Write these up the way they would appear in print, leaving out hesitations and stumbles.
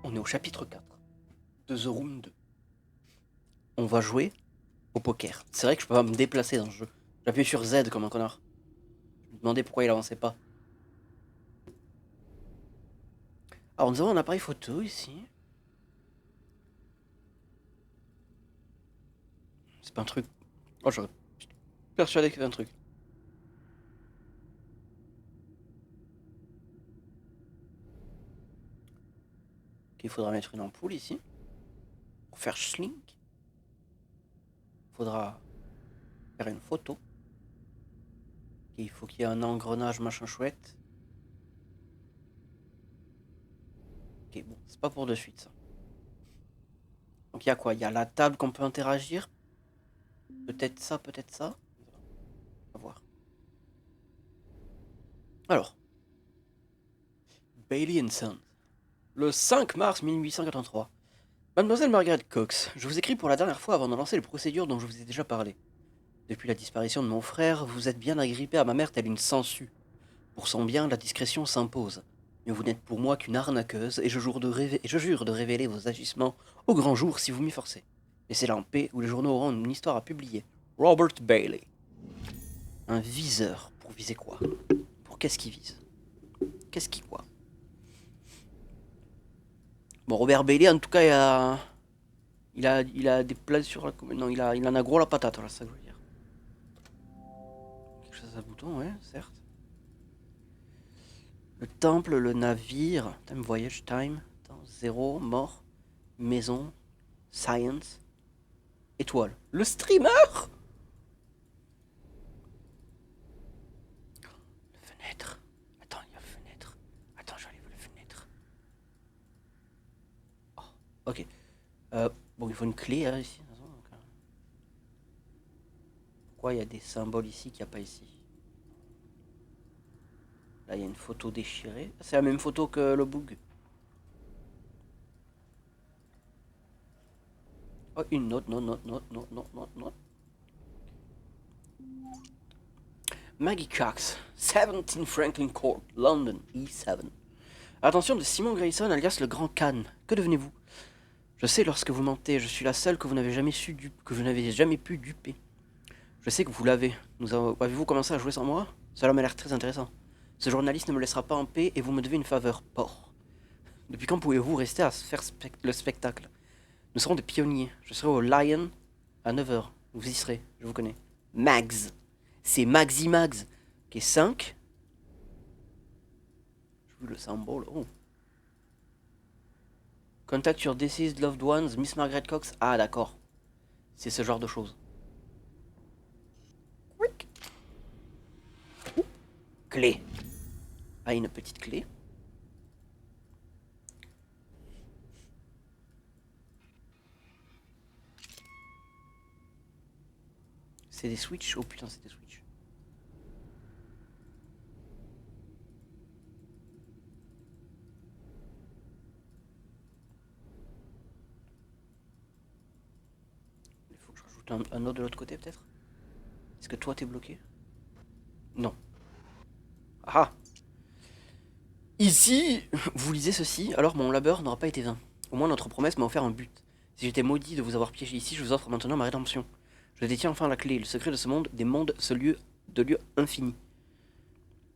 On est au chapitre 4 de The Room 2. On va jouer au poker. C'est vrai que je peux pas me déplacer dans le jeu. J'appuie sur Z comme un connard. Je me demandais pourquoi il avançait pas. Alors nous avons un appareil photo ici. C'est pas un truc. Oh, j'aurais persuadé qu'il y avait un truc. Ok, il faudra mettre une ampoule ici. Pour faire slink. Il faudra faire une photo. Ok, il faut qu'il y ait un engrenage machin chouette. Ok, bon, c'est pas pour de suite ça. Donc il y a quoi? Il y a la table qu'on peut interagir. Peut-être ça, peut-être ça. On va voir. Alors, Bailey and Sons. Le 5 mars 1883. Mademoiselle Margaret Cox, je vous écris pour la dernière fois avant de lancer les procédures dont je vous ai déjà parlé. Depuis la disparition de mon frère, vous êtes bien agrippée à ma mère telle une sangsue. Pour son bien, la discrétion s'impose. Mais vous n'êtes pour moi qu'une arnaqueuse, et je jure de révéler vos agissements au grand jour si vous m'y forcez. Laissez-la en paix, ou les journaux auront une histoire à publier. Robert Bailey. Un viseur. Pour viser quoi? Pour qu'est-ce qu'il vise? Qu'est-ce qui quoi? Bon, Robert Bailey, en tout cas, il a des plats sur la commune. Non, il en a gros la patate, voilà, c'est ça que je veux dire. Quelque chose à bouton, ouais, certes. Le temple, le navire, time voyage, time, temps, zéro, mort, maison, science, étoile. Le streamer. Fenêtre. Attends, il y a fenêtre. Attends, je vais aller voir la fenêtre. Oh, ok. Bon, il faut une clé hein, ici. Pourquoi il y a des symboles ici qu'il n'y a pas ici? Là, il y a une photo déchirée. C'est la même photo que le bug. Oh, une note, note. Maggie Cox, 17 Franklin Court, London, E7. Attention de Simon Grayson, alias le Grand Khan. Que devenez-vous? Je sais lorsque vous mentez, je suis la seule que vous n'avez jamais que vous n'avez jamais pu duper. Je sais que vous l'avez. Avez-vous commencé à jouer sans moi? Cela m'a l'air très intéressant. Ce journaliste ne me laissera pas en paix et vous me devez une faveur, porc. Depuis quand pouvez-vous rester à faire le spectacle? Nous serons des pionniers. Je serai au Lion à 9h. Vous y serez, je vous connais. Mags. C'est Maxi Mags. Qui est 5. Je veux le symbole. Oh. Contact your deceased loved ones, Miss Margaret Cox. Ah, d'accord. C'est ce genre de choses. Quick. Clé. Ah, une petite clé. C'est des switches. Oh putain, c'est des switches. Il faut que je rajoute un autre de l'autre côté, peut-être. Est-ce que toi, t'es bloqué? Non. Ah. Ici, vous lisez ceci, alors mon labeur n'aura pas été vain. Au moins notre promesse m'a offert un but. Si j'étais maudit de vous avoir piégé ici, je vous offre maintenant ma rédemption. Je détiens enfin la clé, le secret de ce monde, des mondes, ce lieu de lieu infini.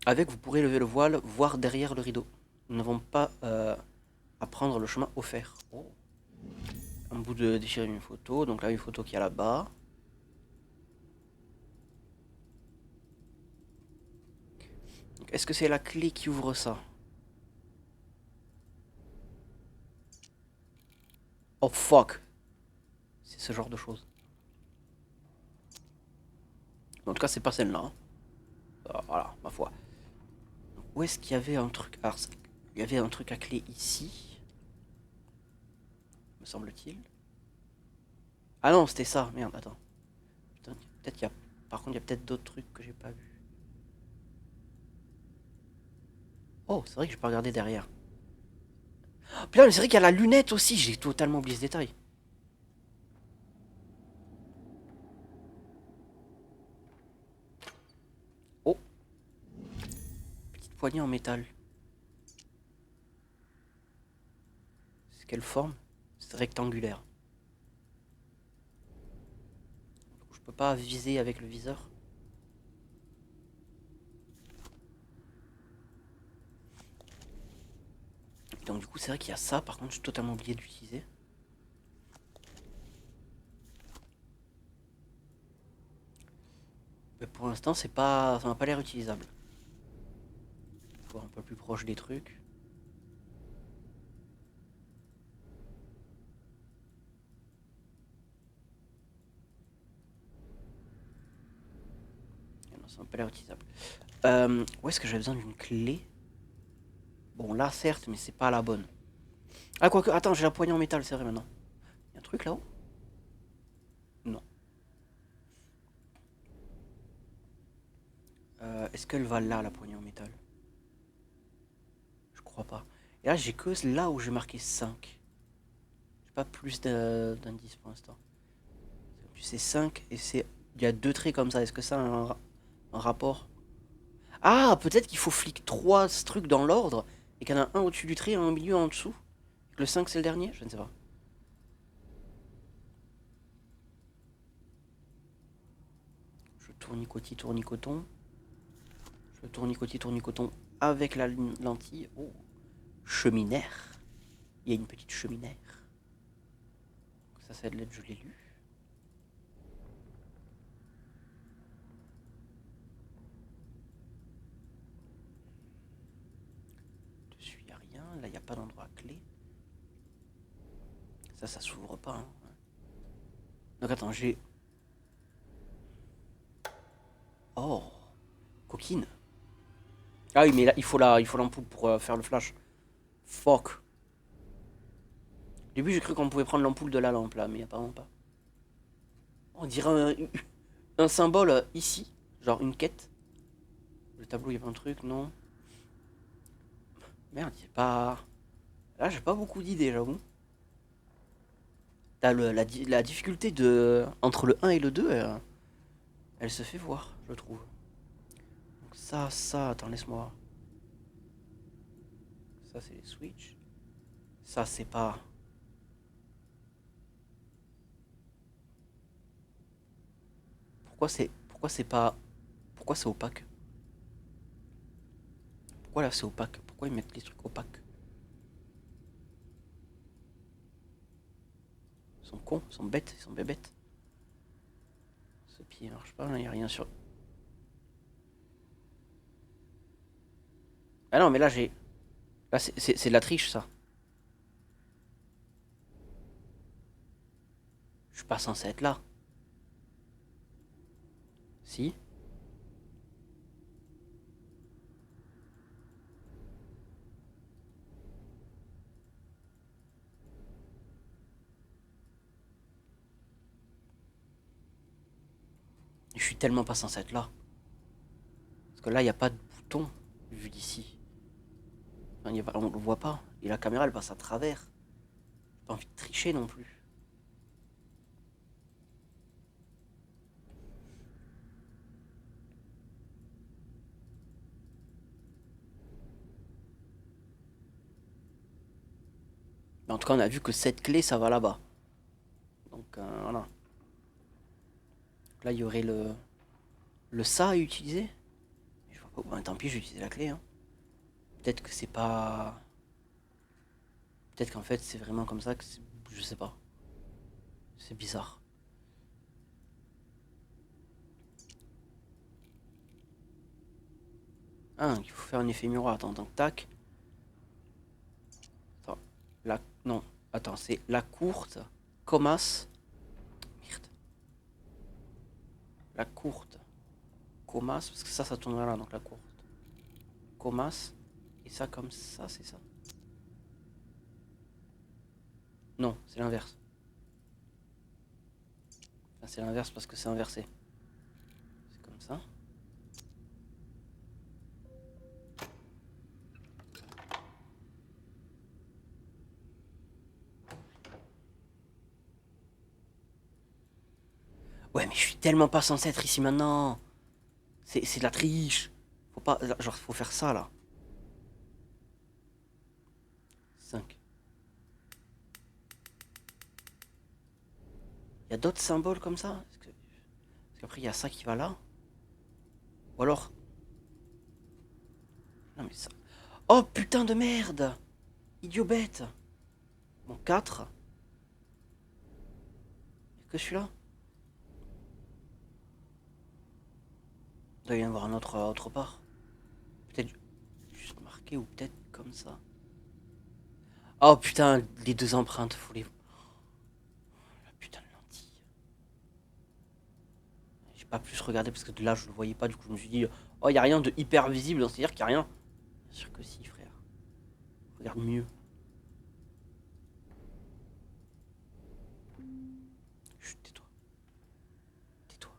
Avec, vous pourrez lever le voile, voir derrière le rideau. Nous n'avons pas à prendre le chemin offert. Oh. Un bout de déchirer une photo, donc là une photo qui est là-bas. Est-ce que c'est la clé qui ouvre ça? Oh fuck! C'est ce genre de choses. En tout cas, c'est pas celle-là. Hein. Voilà, ma foi. Où est-ce qu'il y avait un truc? Alors, il y avait un truc à clé ici, me semble-t-il. Ah non, c'était ça. Merde, attends. Putain, peut-être qu'il y a. Par contre, il y a peut-être d'autres trucs que j'ai pas vus. Oh, c'est vrai que j'ai pas regardé derrière. Oh, putain, mais c'est vrai qu'il y a la lunette aussi. J'ai totalement oublié ce détail. Oh, petite poignée en métal. C'est quelle forme? C'est rectangulaire. Du coup, je peux pas viser avec le viseur. Donc du coup, c'est vrai qu'il y a ça. Par contre, j'ai totalement oublié de l'utiliser. Mais pour l'instant, c'est pas, ça m'a pas l'air utilisable. Voir un peu plus proche des trucs. Non, ça m'a pas l'air utilisable. Où est-ce que j'avais besoin d'une clé? Bon, là, certes, mais c'est pas la bonne. Ah, quoique, attends, j'ai la poignée en métal, c'est vrai maintenant. Il y a un truc là-haut? Non. Est-ce qu'elle va là, la poignée en métal? Je crois pas. Et là, j'ai que là où j'ai marqué 5. J'ai pas plus d'indices pour l'instant. C'est 5 et c'est. Il y a deux traits comme ça. Est-ce que ça a un rapport? Ah, peut-être qu'il faut flic 3 trucs dans l'ordre et qu'il y en a un au-dessus du trait, un au milieu, un en dessous. Et que le 5 c'est le dernier? Je ne sais pas. Je tournicoti, tournicoton. Je tournicoti, tournicoton avec la lentille. Oh, cheminaire. Il y a une petite cheminaire. Ça, c'est de l'aide, je l'ai lu. Dessus, il n'y a rien. Là, il n'y a pas d'endroit clé. Ça s'ouvre pas. Hein. Donc, attends, j'ai. Oh, coquine. Ah oui, mais là, il faut l'ampoule pour faire le flash. Fuck. Au début, j'ai cru qu'on pouvait prendre l'ampoule de la lampe, là, mais apparemment pas. On dirait un symbole ici. Genre une quête. Le tableau, il y a pas un truc, non? Merde, il pas. Là, j'ai pas beaucoup d'idées, j'avoue. T'as la difficulté de entre le 1 et le 2, elle se fait voir, je trouve. Donc ça, attends, laisse-moi. Ça, c'est les switches. Ça, c'est pas. Pourquoi c'est pas. Pourquoi c'est opaque? Pourquoi là, c'est opaque? Pourquoi ils mettent les trucs opaques? Ils sont cons, ils sont bêtes, ils sont bébêtes. Ce pied marche pas, il n'y a rien sur. Ah non, mais là, j'ai. Là, c'est de la triche, ça. Je suis pas censé être là. Si? Je suis tellement pas censé être là. Parce que là, il n'y a pas de bouton vu d'ici. Enfin, on le voit pas. Et la caméra, elle passe à travers. J'ai pas envie de tricher non plus. Mais en tout cas, on a vu que cette clé, ça va là-bas. Donc, voilà. Donc là, il y aurait le ça à utiliser. Je vois pas. Bon, tant pis, je vais utiliser la clé. Hein. Peut-être que c'est pas. Peut-être qu'en fait, c'est vraiment comme ça que c'est. Je sais pas. C'est bizarre. Ah, il faut faire un effet miroir. Attends, donc tac. Attends. La. Non. Attends, c'est la courte. Comas. Merde. La courte. Comas. Parce que ça tournera là, donc la courte. Comas. Et ça comme ça, c'est ça? Non, c'est l'inverse. Enfin, c'est l'inverse parce que c'est inversé. C'est comme ça. Ouais, mais je suis tellement pas censé être ici maintenant. C'est de la triche. Faut pas. Genre, faut faire ça là. 5. Il y a d'autres symboles comme ça? Parce qu'après, il y a ça qui va là. Ou alors... Non mais ça... Oh putain de merde! Idiot bête! Bon, 4. Que celui-là? Il doit y en avoir un autre autre part. Peut-être juste marqué ou peut-être comme ça. Oh putain, les deux empreintes, faut les... La putain de lentille. J'ai pas plus regardé parce que de là je le voyais pas, du coup je me suis dit... Oh, il y a rien de hyper visible, c'est-à-dire qu'il y a rien. Bien sûr que si, frère. Regarde mieux. Chut, tais-toi. Tais-toi.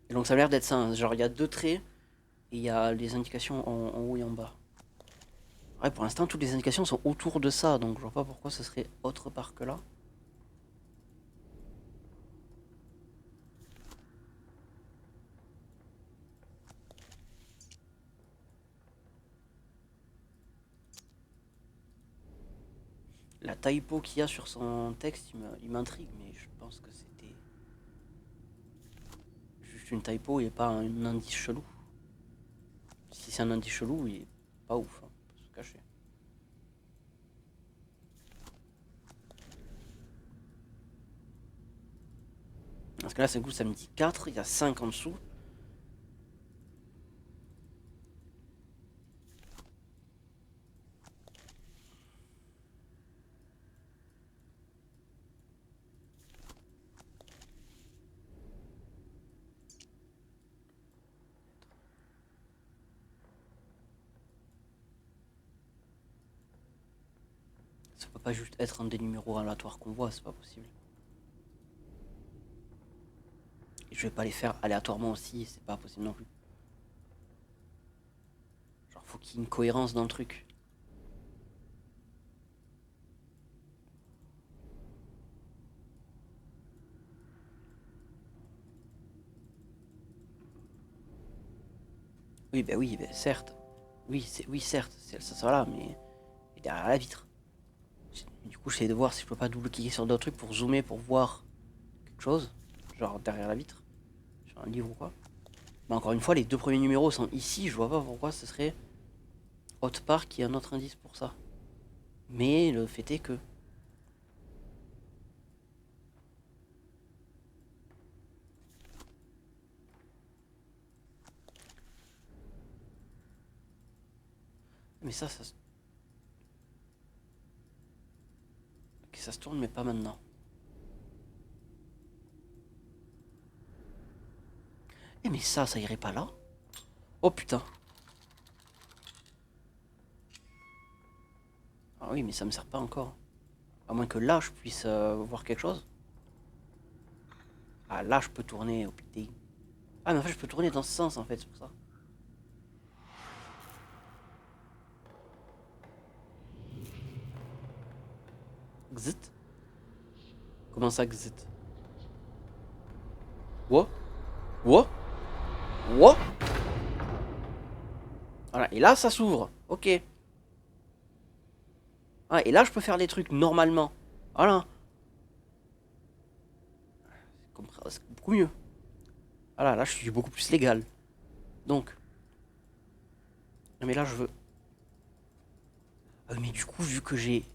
Et donc ça a l'air d'être ça, hein. Genre il y a deux traits et il y a les indications en haut et en bas. Ouais, pour l'instant toutes les indications sont autour de ça, donc je vois pas pourquoi ce serait autre part que là. La typo qu'il y a sur son texte, il m'intrigue, mais je pense que c'était juste une typo et pas un indice chelou. Si c'est un indice chelou, il est pas ouf, hein, on peut se cacher. Parce que là, c'est coup, ça me dit 4, il y a 5 en dessous. Ça peut pas juste être un des numéros aléatoires qu'on voit, c'est pas possible. Et je vais pas les faire aléatoirement aussi, c'est pas possible non plus. Genre, faut qu'il y ait une cohérence dans le truc. Oui, bah, certes. Oui, certes, c'est ça là, mais derrière la vitre. Du coup, j'essaie de voir si je peux pas double-cliquer sur d'autres trucs pour zoomer, pour voir quelque chose. Genre derrière la vitre. Sur un livre ou quoi. Mais encore une fois, les deux premiers numéros sont ici, je vois pas pourquoi ce serait autre part qui est un autre indice pour ça. Mais le fait est que... Mais ça... Ok, ça se tourne, mais pas maintenant. Eh mais ça irait pas là? Oh putain. Ah oui, mais ça me sert pas encore. À moins que là, je puisse voir quelque chose. Ah, là, je peux tourner, oh putain. Ah, mais en fait, je peux tourner dans ce sens, en fait, c'est pour ça. Xit? Comment ça, xit? What? What? What? Voilà, et là, ça s'ouvre. Ok. Ah, et là, je peux faire des trucs normalement. Voilà. C'est beaucoup mieux. Voilà, là, je suis beaucoup plus légal. Donc. Non, mais là, je veux... Ah, mais du coup, vu que j'ai...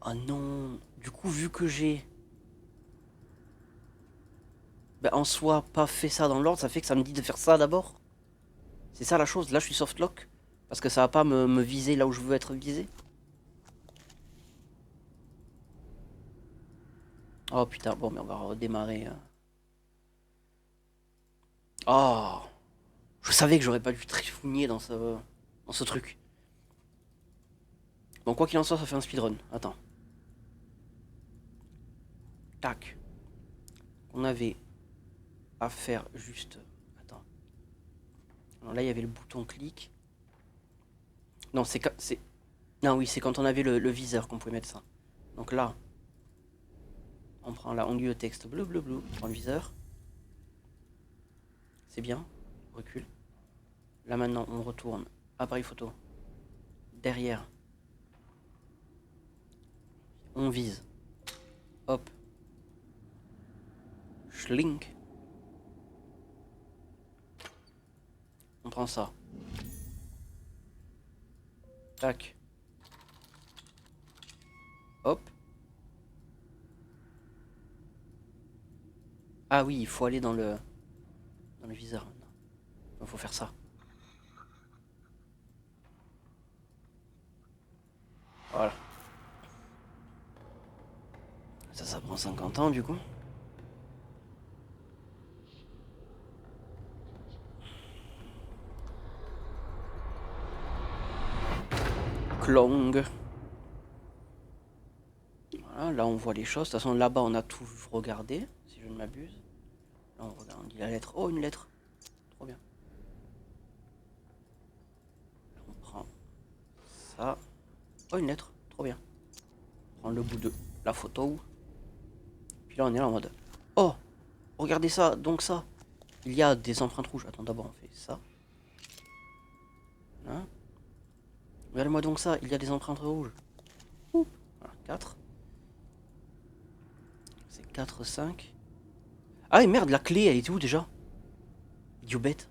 Ah non. Du coup, vu que j'ai... Ben, en soi, pas fait ça dans l'ordre, ça fait que ça me dit de faire ça d'abord. C'est ça la chose. Là, je suis softlock. Parce que ça va pas me viser là où je veux être visé. Oh putain, bon, mais on va redémarrer. Oh, je savais que j'aurais pas dû trifouiller dans ce truc. Bon, quoi qu'il en soit, ça fait un speedrun. Attends. Tac. On avait à faire juste... Attends. Alors là, il y avait le bouton clic. Non, c'est... Non, oui, c'est quand on avait le viseur qu'on pouvait mettre ça. Donc là, on prend là, on dit le texte bleu, on prend le viseur. C'est bien. Recule. Là maintenant, on retourne. Appareil photo. derrière. On vise. Hop. Schlink. On prend ça. Tac. Hop. Ah oui, il faut aller dans le viseur maintenant. Il faut faire ça. Voilà. Ça prend 50 ans du coup. Klong. Voilà, là on voit les choses. De toute façon là-bas on a tout regardé, si je ne m'abuse. Là on regarde, on dit la lettre. Oh, une lettre. Trop bien. Là on prend ça. Oh, une lettre. Trop bien. On prend le bout de la photo. Puis là on est là en mode... Oh, regardez ça, donc ça. Il y a des empreintes rouges. Attends, d'abord on fait ça. Hein? Regardez-moi donc ça, il y a des empreintes rouges. Ouh. Voilà, 4. C'est 4, 5. Ah et merde, la clé, elle était où déjà? Idiot bête.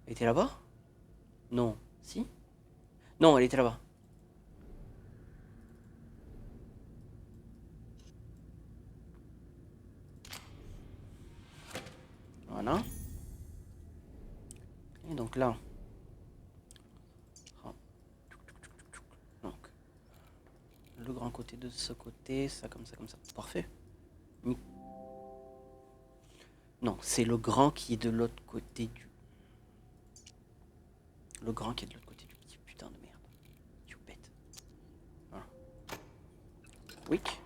Elle était là-bas? Non. Si? Non, elle était là-bas. Voilà. Et donc là... Donc, le grand côté de ce côté, ça comme ça, comme ça. Parfait. Non, c'est le grand qui est de l'autre côté du... Le grand qui est de l'autre côté du petit putain de merde. Tu bête. Voilà. Wick.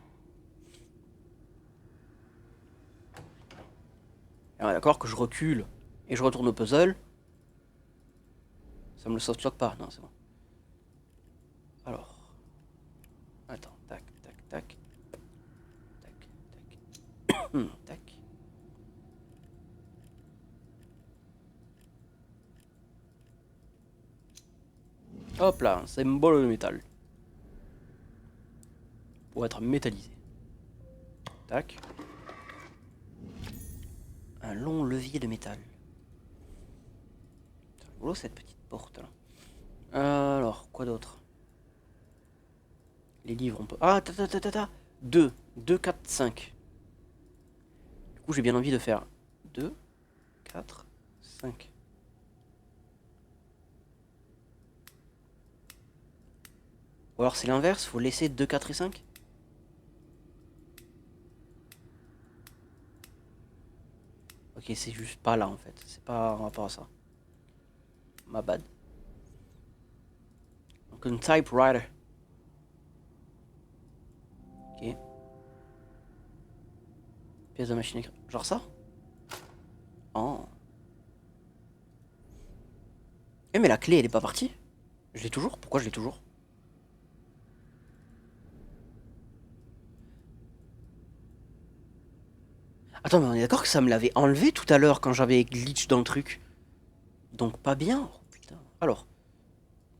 Ah, d'accord que je recule et je retourne au puzzle. Ça me le softlock pas, non c'est bon. Alors. Attends, tac, tac, tac. Tac, tac. Tac. Hop là, un symbole de métal. Pour être métallisé. Tac. Un long levier de métal. C'est rigolo cette petite porte là. Alors, quoi d'autre? Les livres, on peut... Ah, 2, 2, 4, 5. Du coup, j'ai bien envie de faire 2, 4, 5. Ou alors c'est l'inverse, faut laisser 2, 4 et 5. Ok, c'est juste pas là en fait. C'est pas en rapport à ça. Ma bad. Donc une typewriter. Ok. Pièce de machine écrite. Genre ça? Oh. Eh mais la clé elle est pas partie. Je l'ai toujours? Pourquoi je l'ai toujours? Attends, mais on est d'accord que ça me l'avait enlevé tout à l'heure quand j'avais glitch dans le truc. Donc pas bien. Oh putain. Alors.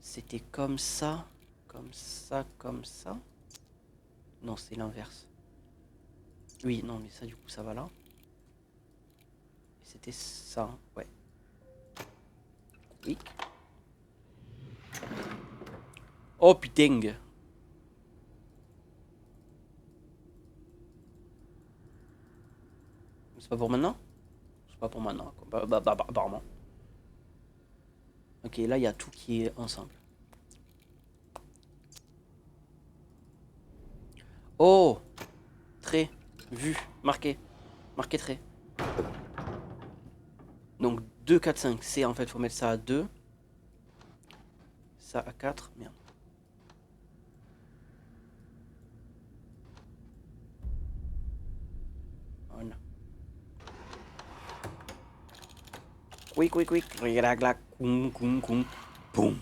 C'était comme ça. Comme ça, comme ça. Non, c'est l'inverse. Oui, non, mais ça du coup ça va là. C'était ça, ouais. Oui. Oh putain. C'est pas pour maintenant? C'est pas pour maintenant, quoi. Apparemment. Ok, là il y a tout qui est ensemble. Oh! Trait. Vu. Marqué. Marqué trait. Donc 2, 4, 5. C'est en fait, faut mettre ça à 2. Ça à 4. Merde. Voilà. Quick, quick, quick. Glaglac. Koum, koum, koum. Boum.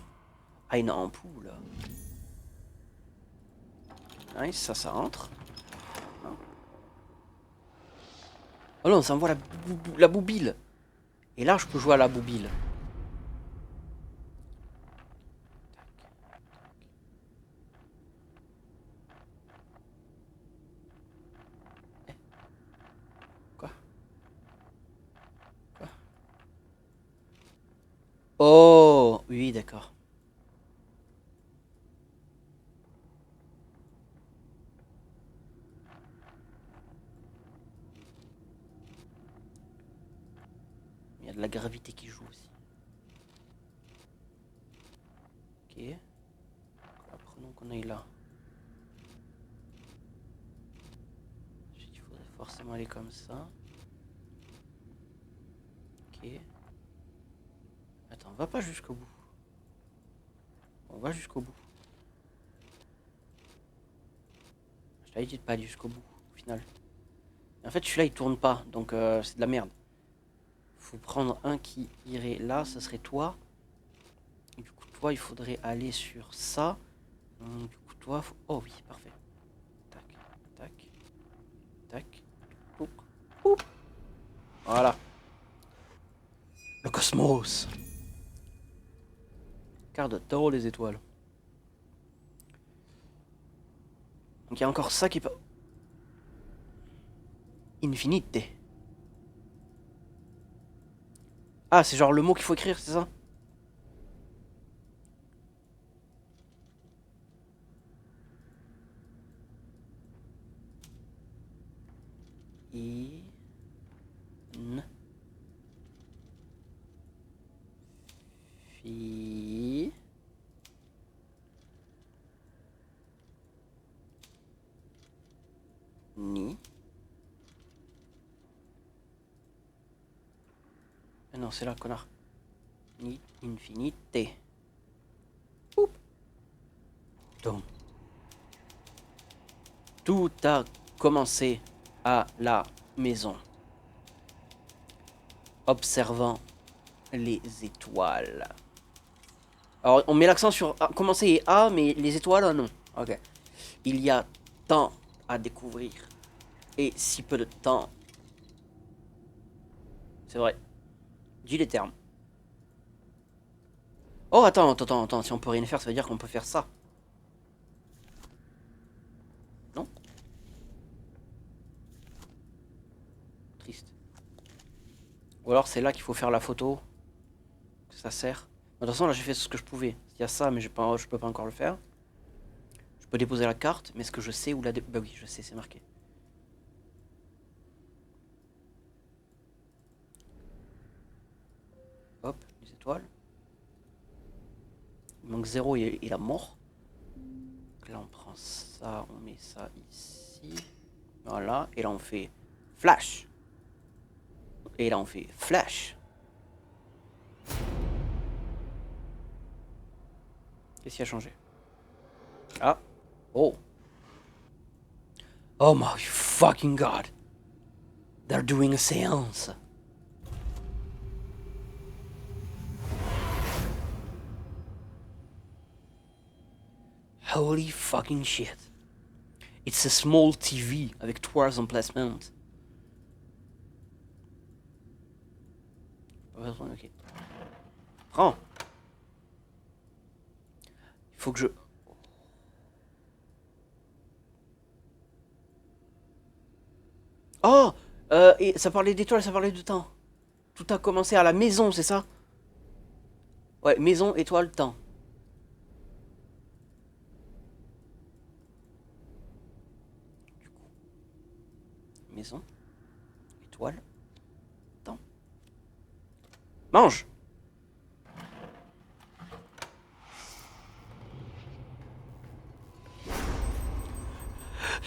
Ah, une ampoule. Nice, ça rentre. Oh non, ça envoie la boubile. Et là, je peux jouer à la boubile. Oh, oui, d'accord. Il y a de la gravité qui joue aussi. Ok. Apprenons qu'on aille là. Il faudrait forcément aller comme ça. Ok. Attends, on va pas jusqu'au bout. On va jusqu'au bout. Je t'avais dit de pas aller jusqu'au bout, au final. Et en fait, celui-là, il tourne pas, donc c'est de la merde. Faut prendre un qui irait là, ça serait toi. Et du coup, toi, il faudrait aller sur ça. Du coup, toi, faut... Oh oui, parfait. Tac, tac, tac. Oup, oup. Voilà. Le cosmos. Quart de taureau les étoiles. Donc il y a encore ça qui peut... Infinite. Ah, c'est genre le mot qu'il faut écrire, c'est ça? I... N... Fi... Ni... Ah non, c'est là, connard. Ni infinite. Oup. Donc, tout a commencé à la maison. Observant les étoiles. Alors, on met l'accent sur commencer et A, mais les étoiles, non. Ok. Il y a tant à découvrir. Et si peu de temps. C'est vrai. Dis les termes. Oh, attends. Si on peut rien faire, ça veut dire qu'on peut faire ça. Non? Triste. Ou alors c'est là qu'il faut faire la photo. Que ça sert. De toute façon, là, j'ai fait ce que je pouvais. Il y a ça, mais je peux pas encore le faire. Je peux déposer la carte, mais est-ce que je sais où la Bah oui, je sais, c'est marqué. Hop, les étoiles. Il manque 0 et la mort. Donc là, on prend ça, on met ça ici. Voilà, et là, on fait flash. Et là, on fait flash. Qu'est-ce qui a changé? Ah. Oh. Oh my fucking god. They're doing a séance. Holy fucking shit. It's a small TV avec 3 emplacements. Ok. Prends. Il faut que je... Oh et ça parlait d'étoiles, ça parlait de temps. Tout a commencé à la maison, c'est ça? Ouais, maison, étoile, temps. Du coup, maison, étoile, temps. Mange!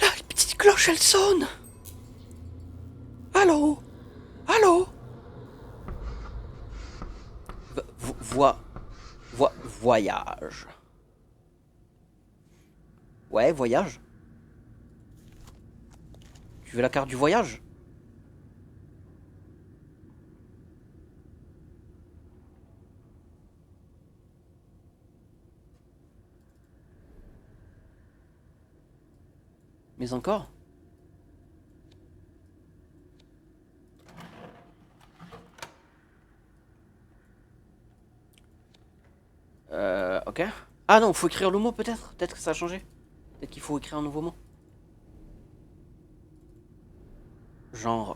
La petite cloche, elle sonne! Allô? Allô? Voyage. Ouais, voyage. Tu veux la carte du voyage? Mais encore? Ok. Ah non, faut écrire le mot peut-être? Peut-être que ça a changé. Peut-être qu'il faut écrire un nouveau mot. Genre...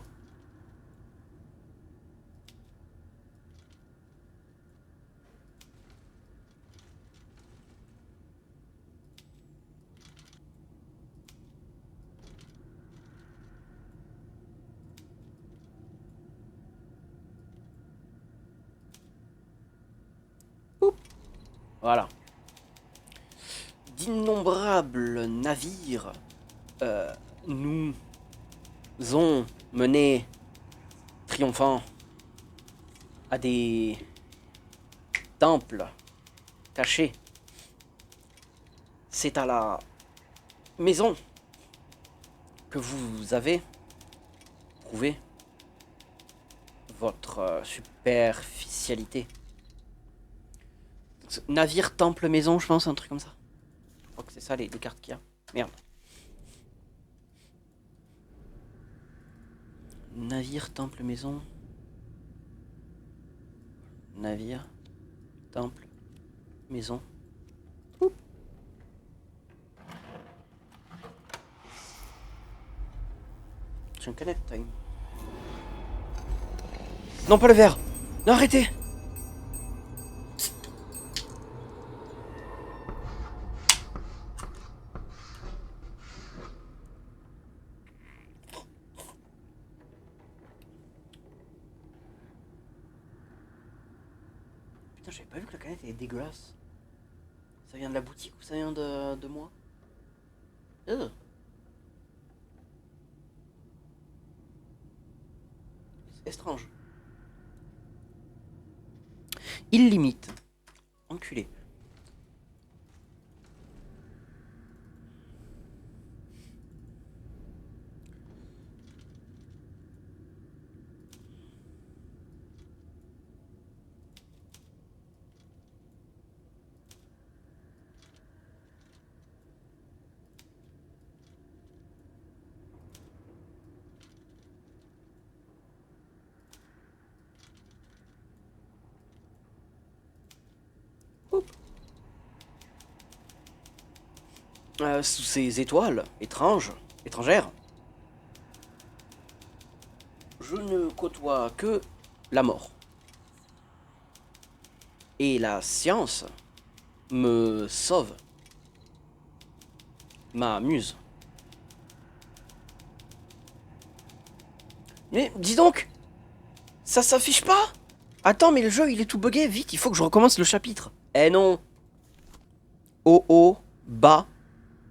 Voilà. D'innombrables navires nous ont menés triomphants à des temples cachés. C'est à la maison que vous avez prouvé votre superficialité. Navire, temple, maison, je pense, un truc comme ça. Je crois que c'est ça les cartes qu'il y a. Merde. Navire, temple, maison. Navire, temple, maison. Oup. J'ai un canette time. Non, pas le verre. Non, arrêtez. Putain, j'avais pas vu que la canette elle est dégueulasse. Ça vient de la boutique ou ça vient de moi? C'est étrange. Il limite. Enculé. Sous ces étoiles étrangères, je ne côtoie que la mort. Et la science me sauve, m'amuse. Mais dis donc, ça s'affiche pas? Attends, mais le jeu il est tout bugué, vite, il faut que je recommence le chapitre. Eh non. O, ba,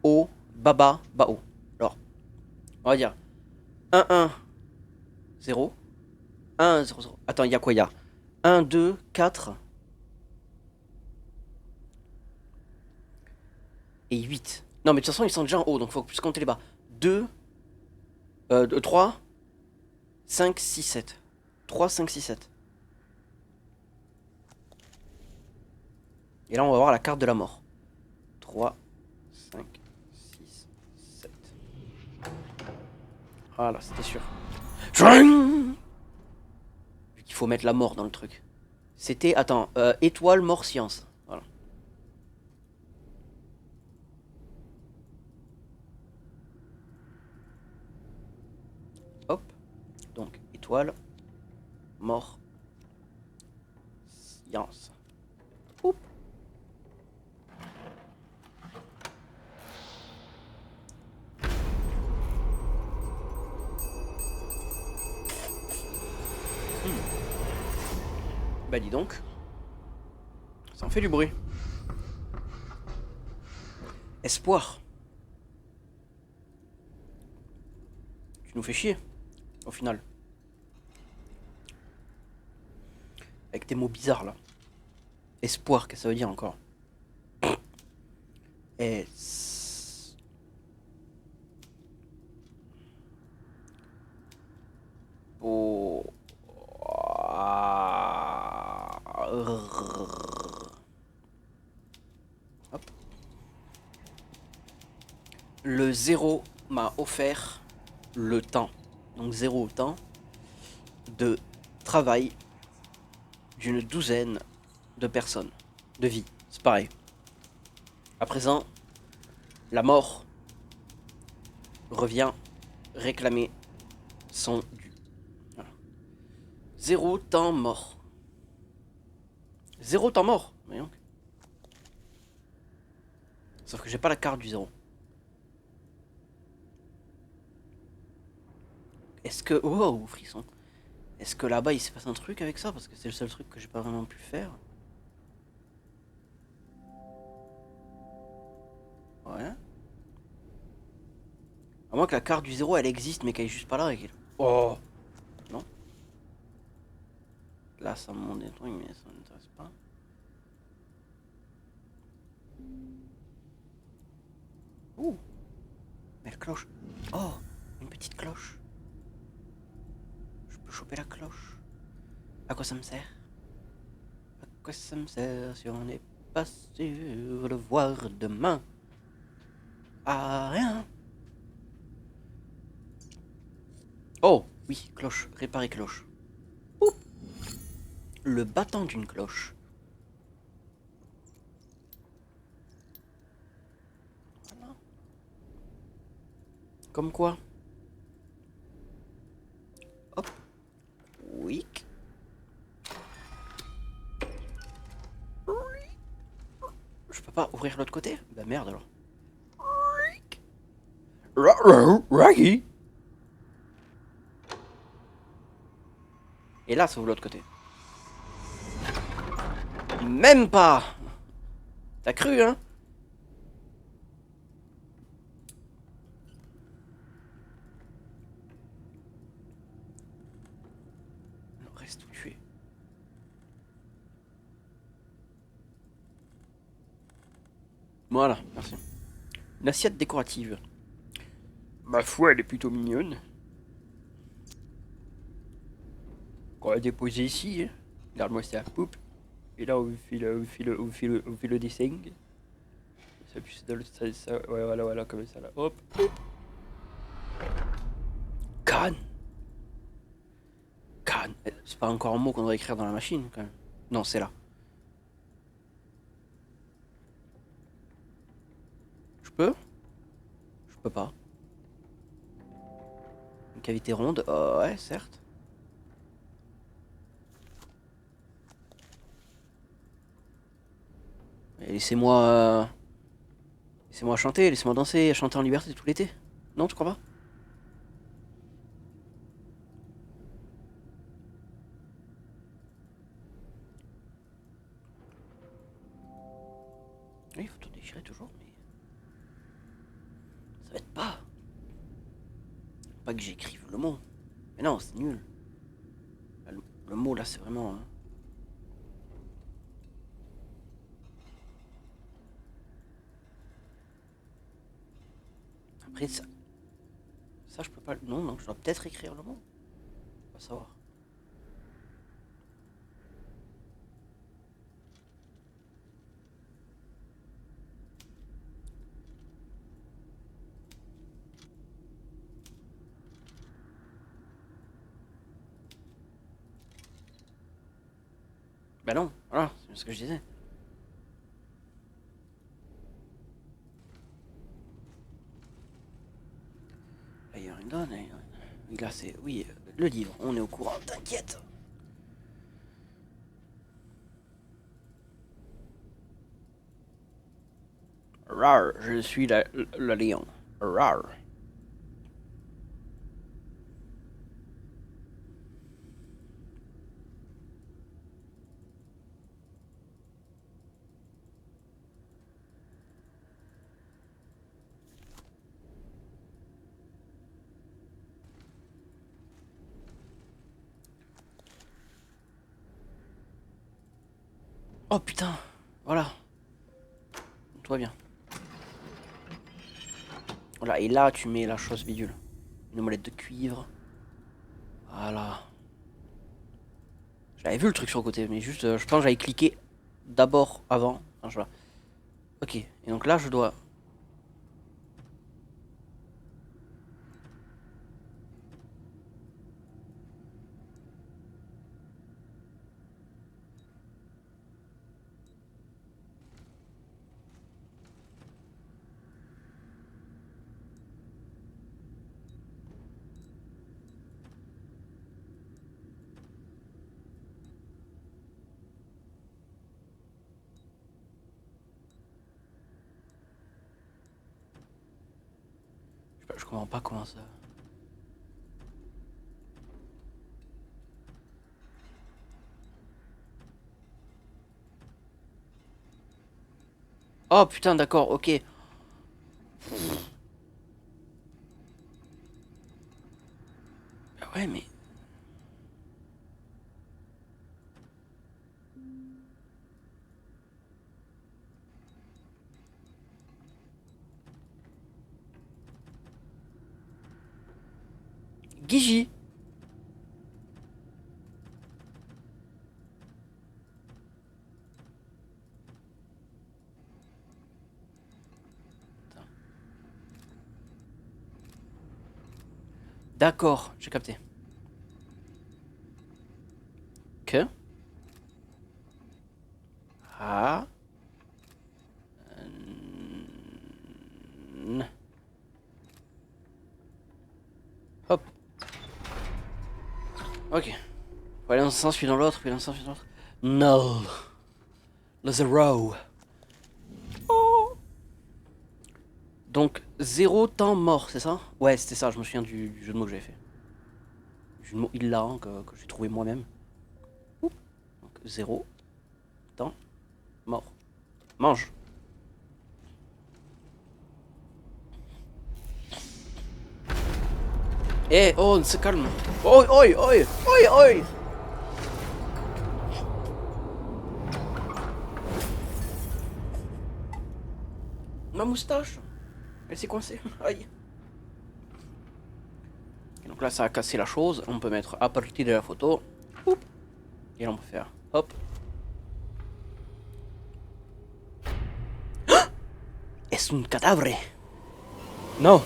O, baba, bao. Alors, on va dire 1, 1, 0, 1, 0, 0. Attends, il y a quoi? Il y a 1, 2, 4 et 8. Non, mais de toute façon, ils sont déjà en haut, donc il faut plus compter les bas. 2, 3, 5, 6, 7. 3, 5, 6, 7. Et là, on va voir la carte de la mort. 3, 5, 6, 7. Voilà, c'était sûr. Vu qu'il faut mettre la mort dans le truc. C'était, attends, étoile, mort, science. Voilà. Hop. Donc, étoile, mort, science. Oup. Bah dis donc. Ça en fait du bruit. Espoir. Tu nous fais chier, au final. Avec tes mots bizarres là. Espoir, qu'est-ce que ça veut dire encore? Oh. Hop. Le zéro m'a offert le temps. Donc 0 temps de travail d'une douzaine de personnes. De vie. C'est pareil. À présent, la mort revient réclamer son dû. Voilà. 0 temps mort. 0 temps mort. Voyons. Sauf que j'ai pas la carte du 0. Est-ce que... Oh, frisson. Est-ce que là-bas il se passe un truc avec ça? Parce que c'est le seul truc que j'ai pas vraiment pu faire. Ouais. À moins que la carte du 0 elle existe mais qu'elle est juste pas là et qu'elle... Oh. Non. Là ça me montre des trucs mais ça m'intéresse pas. Ouh. Belle cloche. Oh. Une petite cloche. Je peux choper la cloche. À quoi ça me sert? À quoi ça me sert si on n'est pas sûr de voir demain? Ah rien. Oh oui, cloche. Réparer cloche. Ouh. Le battant d'une cloche. Voilà. Comme quoi? Hop. Oui. Je peux pas ouvrir l'autre côté? Bah merde alors. Raggy. Et là, ça ouvre l'autre côté. Même pas. T'as cru, hein? On reste tout tué. Voilà, merci. Une assiette décorative. Ma foi, elle est plutôt mignonne. On va déposer ici. Hein. Regarde-moi ça, poupe. Et là, on fait le dessin. Ça, puis c'est dans le ça, ouais, voilà, voilà, comme ça là. Hop, hop. Canne. Canne. C'est pas encore un mot qu'on devrait écrire dans la machine, quand même. Non, c'est là. Je peux? Je peux pas. Une cavité ronde? Ouais, certes. Laissez-moi... Laissez-moi chanter, laissez-moi danser, chanter en liberté tout l'été. Non, tu crois pas? Oui, il faut tout déchirer toujours, mais... Ça va être pas. Pas que j'écrive le mot. Mais non, c'est nul. Le mot là, c'est vraiment... Hein. Après, ça, je peux pas... Non, non, je dois peut-être écrire le mot. On va savoir. Bah non, voilà, c'est ce que je disais. Là, il y a une donne. Oui, là, c'est... Oui, le livre, on est au courant, t'inquiète. Rar, je suis le lion. Rar. Oh putain, voilà. Tout va bien. Voilà, et là, tu mets la chose bidule. Une molette de cuivre. Voilà. J'avais vu le truc sur le côté, mais juste, je pense que j'avais cliqué d'abord avant. Enfin, je vois. Ok, et donc là, je dois... Je comprends pas comment ça... Oh putain, d'accord, ok. Ouais, mais... Guigi. D'accord, j'ai capté. Que? Ah. Hop. Ok. Faut aller dans un sens, puis dans l'autre, puis dans un sens, puis dans l'autre. No. Le zéro. Oh. Donc, 0 temps mort, c'est ça? Ouais, c'était ça, je me souviens du jeu de mots que j'avais fait. Du jeu de mots hilarant que j'ai trouvé moi-même. Donc, 0 temps mort. Mange. Eh, oh, on se calme. Oi, oi, oi, oi, oi. Ma moustache. Elle s'est coincée. Aïe. Et donc là, ça a cassé la chose. On peut mettre à partir de la photo. Oup. Et là, on peut faire hop. Es un cadavre. Non.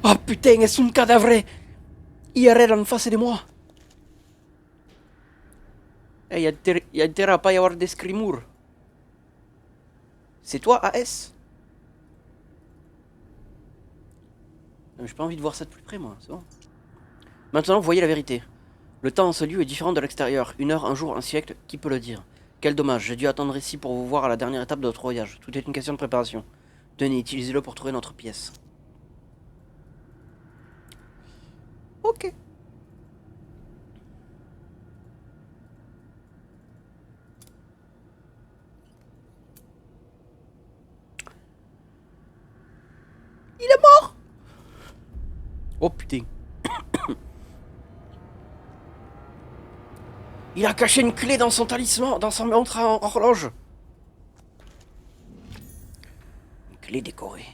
Oh putain, es un cadavre. IRL en face de moi. Eh, y a intérêt à pas y avoir des screamers. C'est toi, AS? J'ai pas envie de voir ça de plus près, moi. C'est bon. Maintenant, voyez la vérité. Le temps en ce lieu est différent de l'extérieur. Une heure, un jour, un siècle, qui peut le dire? Quel dommage, j'ai dû attendre ici pour vous voir à la dernière étape de notre voyage. Tout est une question de préparation. Tenez, utilisez-le pour trouver notre pièce. Ok. Il est mort. Oh putain. Il a caché une clé dans son talisman, dans son montre à horloge. Une clé décorée.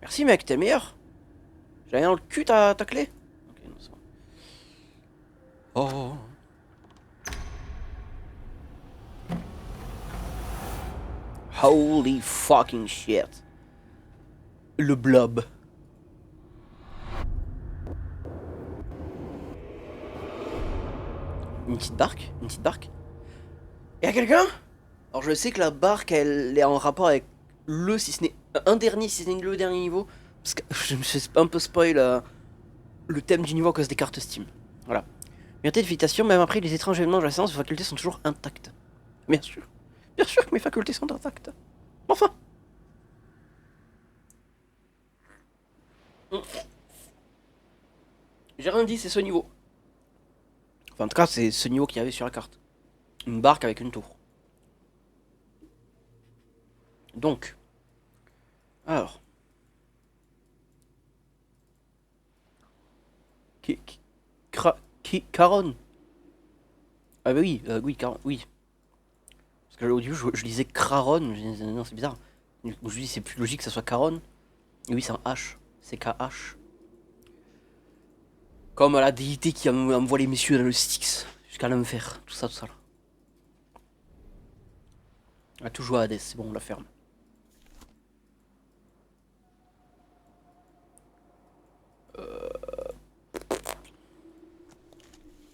Merci mec, t'es le meilleur. J'ai rien dans le cul ta clé. Ok, non, c'est bon. Oh. Holy fucking shit. Le blob. Une petite barque? Une petite barque? Y'a quelqu'un? Alors je sais que la barque elle est en rapport avec le, si ce n'est un dernier, si ce n'est le dernier niveau. Parce que je me suis un peu spoil le thème du niveau à cause des cartes Steam. Voilà. Liberté de lévitation, même après les étranges événements de la séance, vos facultés sont toujours intactes. Bien sûr. Bien sûr que mes facultés sont intactes. Enfin. J'ai rien dit, c'est ce niveau. Enfin, en tout cas, c'est ce niveau qu'il y avait sur la carte. Une barque avec une tour. Donc. Alors. Caron. Ah bah oui, oui, Caron, oui. Parce que au début, je lisais Craron. Je disais, non, c'est bizarre. Je me dis, c'est plus logique que ça soit Caron. Et oui, c'est un H. C'est K-H. Comme la déité qui envoie les messieurs dans le Styx. Jusqu'à l'enfer. Tout ça, tout ça. Là. On a tout joué à Hades, c'est bon, on la ferme.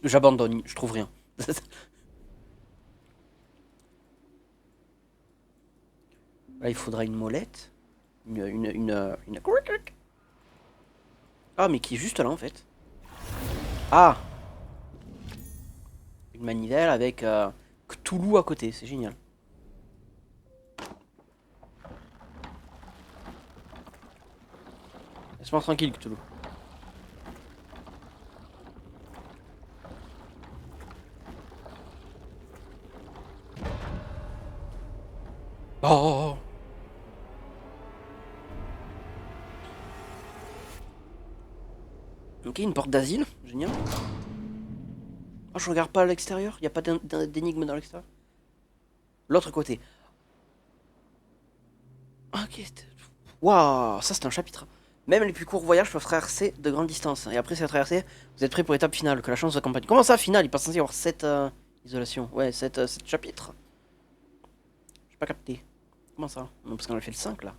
J'abandonne, je trouve rien. Là, il faudra une molette. Une... Ah, mais qui est juste là, en fait. Ah! Une manivelle avec Cthulhu à côté, c'est génial. Laisse-moi tranquille, Cthulhu. Oh! Ok, une porte d'asile, génial. Oh, je regarde pas à l'extérieur, y a pas d'énigme dans l'extérieur. L'autre côté. Ok, waouh, ça c'est un chapitre. Même les plus courts voyages peuvent traverser de grandes distances. Et après cette traversée, vous êtes prêts pour l'étape finale, que la chance vous accompagne. Comment ça, finale? Il est pas censé y avoir 7 isolations. Ouais, 7 chapitres. J'ai pas capté. Comment ça? Non, parce qu'on a fait le 5 là.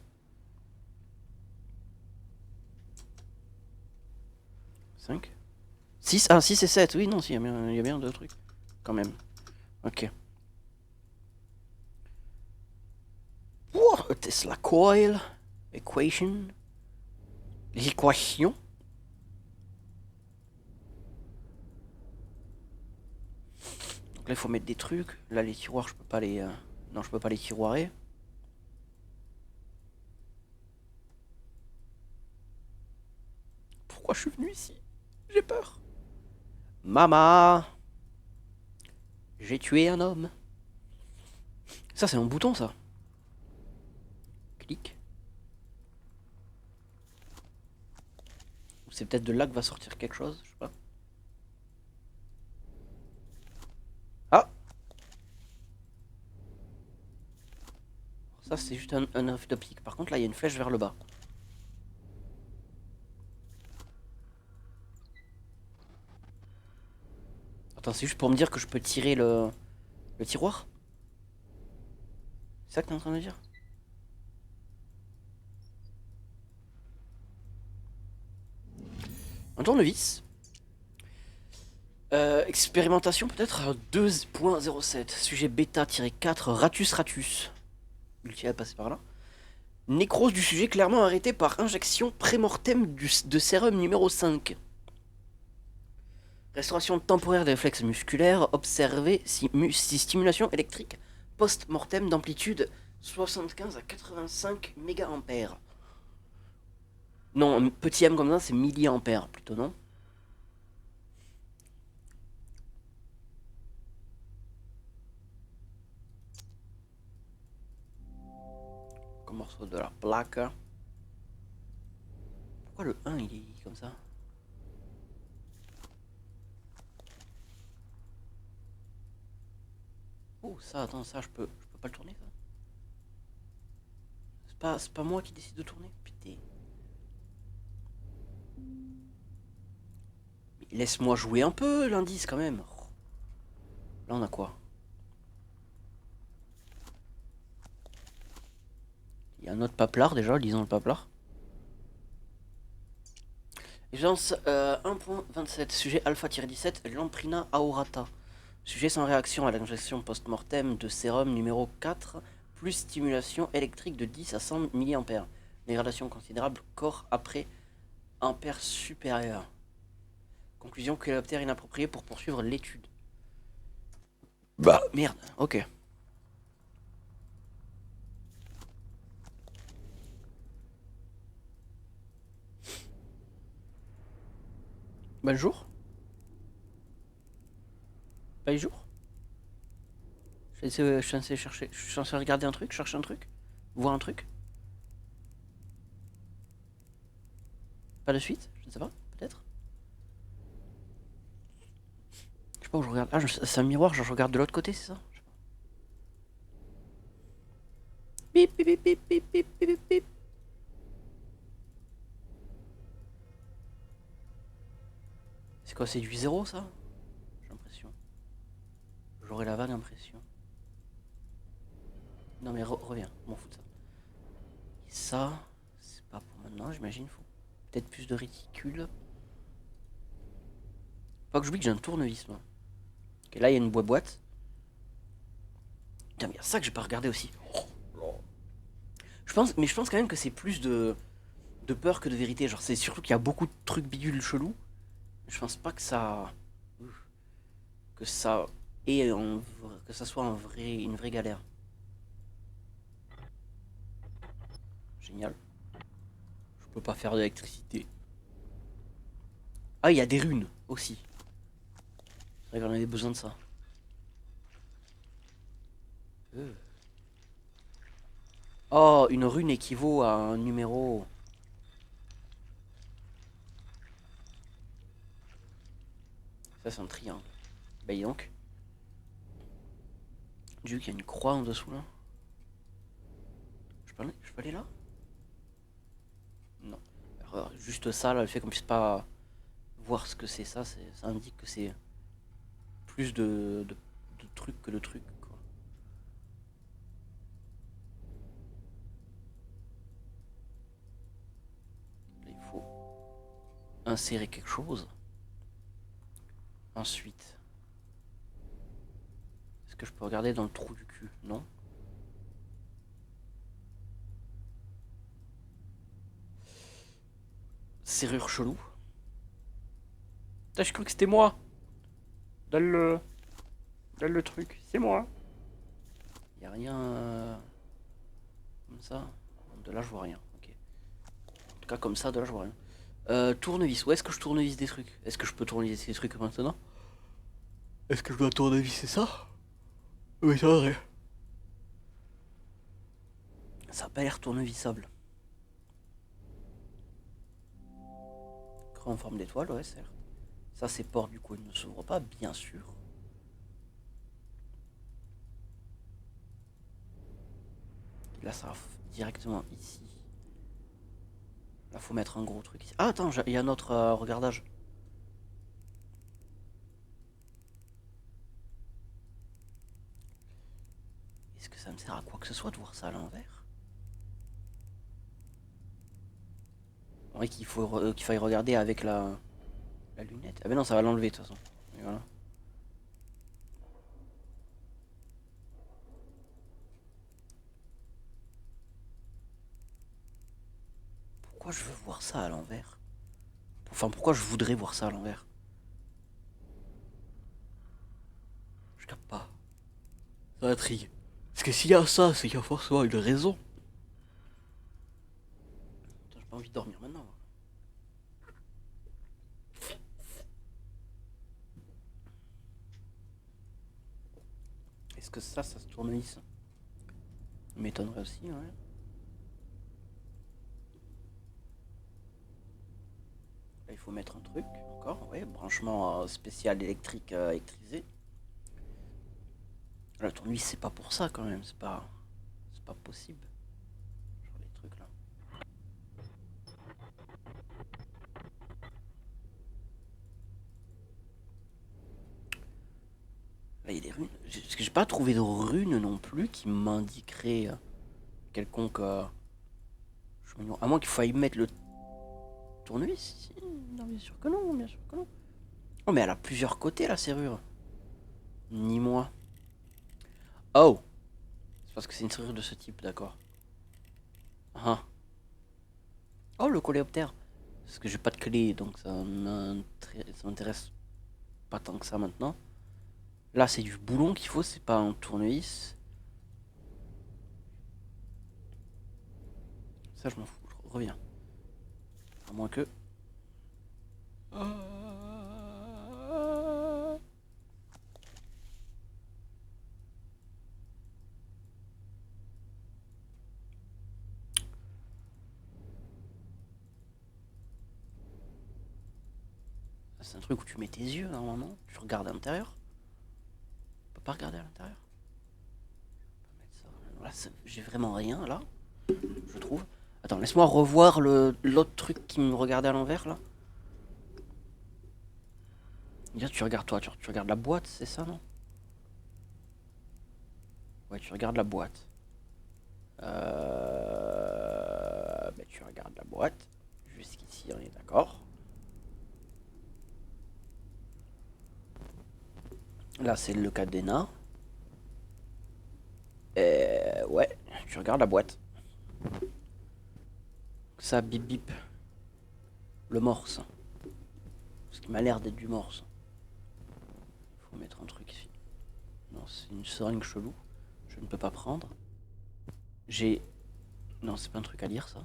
5 6. Ah, 6 et 7. Oui, non, si, il y a bien deux trucs. Quand même. Ok. Wow, Tesla coil. Equation. L'équation. Donc là, il faut mettre des trucs. Là, les tiroirs, je peux pas les... Non, je peux pas les tiroirer. Pourquoi je suis venu ici? J'ai peur. Mama, j'ai tué un homme. Ça, c'est un bouton, ça. Clic. C'est peut-être de là que va sortir quelque chose, je sais pas. Ah! Ça, c'est juste un œuf d'optique. Par contre, là, il y a une flèche vers le bas. Attends, c'est juste pour me dire que je peux tirer le tiroir? C'est ça que t'es en train de dire? Un tournevis. Expérimentation peut-être 2.07. Sujet bêta-4. Ratus ratus. L'outil à passer par là. Nécrose du sujet clairement arrêté par injection pré-mortem de sérum numéro 5. Restauration temporaire des réflexes musculaires observée si stimulation électrique post-mortem d'amplitude 75 à 85 méga-ampères. Non, un petit m comme ça, c'est milliampères plutôt, non? Comme morceau de la plaque. Pourquoi le 1 il est comme ça? Oh, ça, attends, ça, je peux pas le tourner, ça? C'est pas moi qui décide de tourner? Putain. Laisse-moi jouer un peu l'indice quand même. Là, on a quoi? Il y a un autre paplard déjà, lisons le paplard. Évidence 1.27, sujet alpha-17, Lamprina aorata. Sujet sans réaction à l'injection post-mortem de sérum numéro 4, plus stimulation électrique de 10 à 100 mA. Dégradation considérable, corps après ampère supérieur. Conclusion que l'optère inapproprié pour poursuivre l'étude. Bah merde, ok. Bah le jour? Pas le jour? Je suis censé chercher. Je suis censé regarder un truc, chercher un truc, voir un truc. Pas de suite? Je ne sais pas, peut-être. Je sais pas où je regarde. Ah, c'est un miroir, genre je regarde de l'autre côté, c'est ça? Je sais pas. Bip bip bip bip bip bip bip bip. C'est quoi, c'est du zéro ça? J'ai l'impression. J'aurais la vague impression. Non mais reviens, m'en fous de ça. Et ça, c'est pas pour maintenant, j'imagine. Faut peut-être plus de réticule. Pas que j'oublie que j'ai un tournevis, moi. Ok, là il y a une boîte. Putain, mais il y a ça que j'ai pas regardé aussi. Mais je pense quand même que c'est plus de peur que de vérité. Genre, c'est surtout qu'il y a beaucoup de trucs bidules chelous. Je pense pas que ça. Que ça. Que ça soit une vraie galère. Génial. Je peux pas faire d'électricité. Ah, il y a des runes aussi. C'est vrai qu'on avait besoin de ça. Euh. Oh, une rune équivaut à un numéro. Ça, c'est un triangle. Bah, dis donc. Du coup, il y a une croix en dessous là. Je peux aller là? Non. Alors, juste ça, là, le fait qu'on puisse pas voir ce que c'est, ça indique que c'est plus de trucs que de trucs, quoi. Là, il faut insérer quelque chose. Ensuite, est-ce que je peux regarder dans le trou du cul? Non. Serrure chelou. Putain, je cru que c'était moi. Dans le truc. C'est moi. Y a rien comme ça. De là, je vois rien. Ok. En tout cas, comme ça, de là, je vois rien. Tournevis. Où est-ce que je tournevis des trucs? Est-ce que je peux tournevis des trucs maintenant? Est-ce que je dois tourneviser ça? Oui, c'est vrai. Ça a pas l'air tournevisable. En forme d'étoile, ouais, certes. Ça, ces portes, du coup, elles ne s'ouvrent pas, bien sûr. Et là, ça va directement ici. Là, faut mettre un gros truc ici. Ah, attends, il y a un autre regardage. Est-ce que ça me sert à quoi que ce soit de voir ça à l'envers? Ouais, qu'il faille regarder avec la lunette. Ah, ben non, ça va l'enlever de toute façon. Et voilà. Pourquoi je veux voir ça à l'envers? Enfin, pourquoi je voudrais voir ça à l'envers? Je capte pas. Ça intrigue. Parce que s'il y a ça, c'est qu'il y a forcément une raison. Putain, j'ai pas envie de dormir maintenant. Est-ce que ça se tournelise? Ça m'étonnerait aussi, ouais. Là, il faut mettre un truc, encore, ouais, branchement spécial électrique électrisé. La tournevis, c'est pas pour ça quand même, c'est pas possible. Genre les trucs là. Là, il y a des runes. Parce que j'ai pas trouvé de runes non plus qui m'indiqueraient quelconque chemin. À moins qu'il faille mettre le tournevis ici. Non, bien sûr que non, bien sûr que non. Oh, mais elle a plusieurs côtés la serrure. Ni moi. Oh! C'est parce que c'est une serrure de ce type, d'accord. Ah. Oh, le coléoptère. Parce que j'ai pas de clé, donc ça m'intéresse pas tant que ça maintenant. Là, c'est du boulon qu'il faut, c'est pas un tournevis. Ça, je m'en fous, je reviens. À moins que... C'est un truc où tu mets tes yeux, normalement. Tu regardes à l'intérieur. On peut pas regarder à l'intérieur. Là, j'ai vraiment rien, là. Je trouve. Attends, laisse-moi revoir l'autre truc qui me regardait à l'envers, là. Déjà, tu regardes toi, tu regardes la boîte, c'est ça, non? Ouais, tu regardes la boîte. Ben, tu regardes la boîte. Jusqu'ici, on est d'accord. Là, c'est le cadenas. Ouais, tu regardes la boîte. Ça, bip bip. Le morse. Ce qui m'a l'air d'être du morse. Faut mettre un truc ici. Non, c'est une seringue chelou. Je ne peux pas prendre. J'ai... Non, c'est pas un truc à lire, ça.